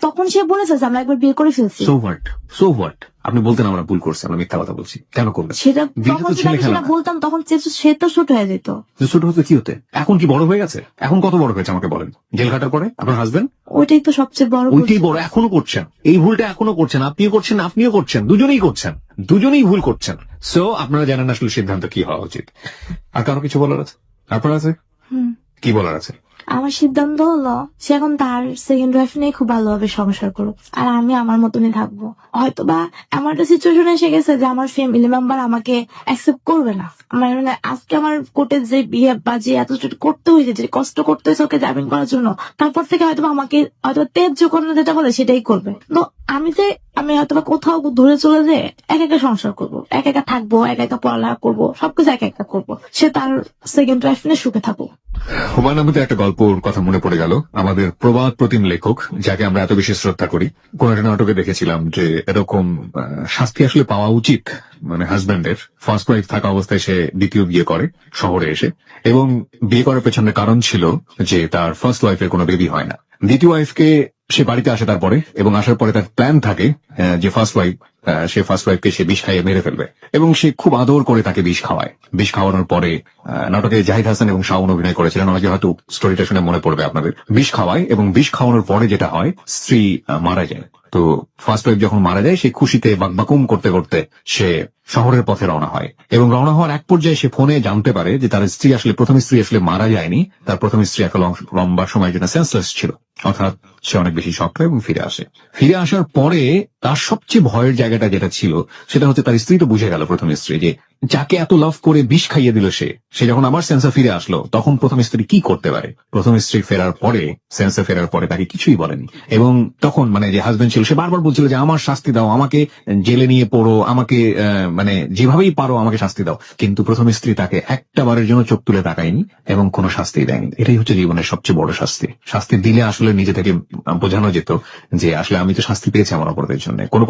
তখন সে বলেছে যে আমরা একবার বিয়ে করে ফেলছি। So what? আপনি বলতেন আমরা ভুল করছি, আমরা মিথ্যা কথা বলছি, কেন করলেন? সেটা বিয়েটা তখন তো যদি ছেলে আমি খেলা সেটা না। বলতাম তখন সে তো ছোট হয়ে যেত। ছোট হতে কি হতে? এখন কি বড় হয়ে গেছে? এখন কত বড় হয়েছে আমাকে বলেন। জেল খাটার পরে আপনার হাজবেন্ড ওইটাই তো সবচেয়ে বড় ভুল। ওইটাই বড়, এখনো করছেন এই ভুলটা, এখনো করছেন, আপনিও করছেন, আপনিও করছেন, দুজনেই করছেন, দুজনেই ভুল করছেন। সো আপনারা জানেন আসলে সিদ্ধান্ত কি হওয়া উচিত। আর কারো কিছু বলার আছে? আপনার আছে? হুম। কি বলার আছে? আমার সিদ্ধান্ত হলো সে এখন তার সেকেন্ড ওয়াইফ নিয়ে খুব ভালোভাবে সংসার করুক, আর আমি আমার মতনই থাকবো। হয়তো বা আমার একটা সিচুয়েশন এসে গেছে যে আমার ফ্যামিলি মেম্বার আমাকে অ্যাকসেপ্ট করবে না। আমার মানে আজকে আমার কোর্টে যে বিয়ে বা যে এত করতে হয়েছে, যে কষ্ট করতে হয়েছে ওকে জামিন করার জন্য, তারপর থেকে হয়তো আমাকে হয়তো তেজ করানো যেটা বলে সেটাই করবে। তো আমি হয়তো কোথাও ধরে চলে যে একা একা সংসার করবো, একা একা থাকবো, একা একা পড়ালেখা করবো, সবকিছু একা একা করবো। সে তার সেকেন্ড ওয়াইফ নিয়ে সুখে থাকুক। হুমায়ুন আহমেদের একটা গল্পর কথা মনে পড়ে গেল। আমাদের প্রবাদ প্রতিম লেখক, যাকে আমরা এত বেশি শ্রদ্ধা করি, কোন একটা নাটকে দেখেছিলাম যে এরকম শাস্তি আসলে পাওয়া উচিত। মানে হাজব্যান্ডের ফার্স্ট ওয়াইফ থাকা অবস্থায় সে দ্বিতীয় বিয়ে করে শহরে এসে, এবং বিয়ে করার পেছনে কারণ ছিল যে তার ফার্স্ট ওয়াইফের কোনো বেবি হয় না। দ্বিতীয় ওয়াইফকে সে বাড়িতে আসে তারপরে, এবং আসার পরে তার প্ল্যান থাকে যে সে ফার্স্ট ওয়াইফকে সে বিষ খাইয়ে মেরে ফেলবে, এবং সে খুব আদর করে তাকে বিষ খাওয়ায়। বিষ খাওয়ানোর পরে নাটকে জাহিদ হাসান এবং শাওন অভিনয় করেছিলেন, অনেকে হয়তো স্টোরিটা শুনে মনে পড়বে আপনাদের। বিষ খাওয়ায়, এবং বিষ খাওয়ানোর পরে যেটা হয়, স্ত্রী মারা যায়। তো ফার্স্ট ওয়াইফ যখন মারা যায়, সে খুশিতে বাকবাকুম করতে করতে সে শহরের পথে রওনা হয়, এবং রওনা হওয়ার এক পর্যায়ে সে ফোনে জানতে পারে যে তার প্রথম স্ত্রী আসলে মারা যায়নি, তার প্রথম স্ত্রী একটা লম্বা সময়ের জন্য সেন্সলেস ছিল। অর্থাৎ সে অনেক বেশি শক পায় এবং ফিরে আসে। ফিরে আসার পরে তার সবচেয়ে ভয়ের জায়গাটা যেটা ছিল, সেটা হচ্ছে তার স্ত্রী তো বুঝে গেল, প্রথম স্ত্রী, যে যাকে এত লাভ করে বিষ খাইয়ে দিল সে যখন আবার সেন্সে ফিরে আসলো, তখন প্রথম স্ত্রী কি করতে পারে? প্রথম স্ত্রী সেন্সে ফেরার পরে তাকে কিছুই বলেনি, এবং তখন মানে যে হাজবেন্ড ছিল, সে বারবার বলছিল যে আমার শাস্তি দাও, আমাকে জেলে নিয়ে পড়ো, আমাকে মানে যেভাবেই পারো আমাকে শাস্তি দাও। কিন্তু প্রথম স্ত্রী তাকে একটা বারের জন্য চোখ তুলে তাকায়নি এবং কোনো শাস্তি দেয়নি। এটাই হচ্ছে জীবনের সবচেয়ে বড় শাস্তি। শাস্তি দিলে আসলে নিজে থেকে বোঝানো যেত যে আসলে আমি তো শাস্তি পেয়েছি আমার অপরাধের জন্য। কোনো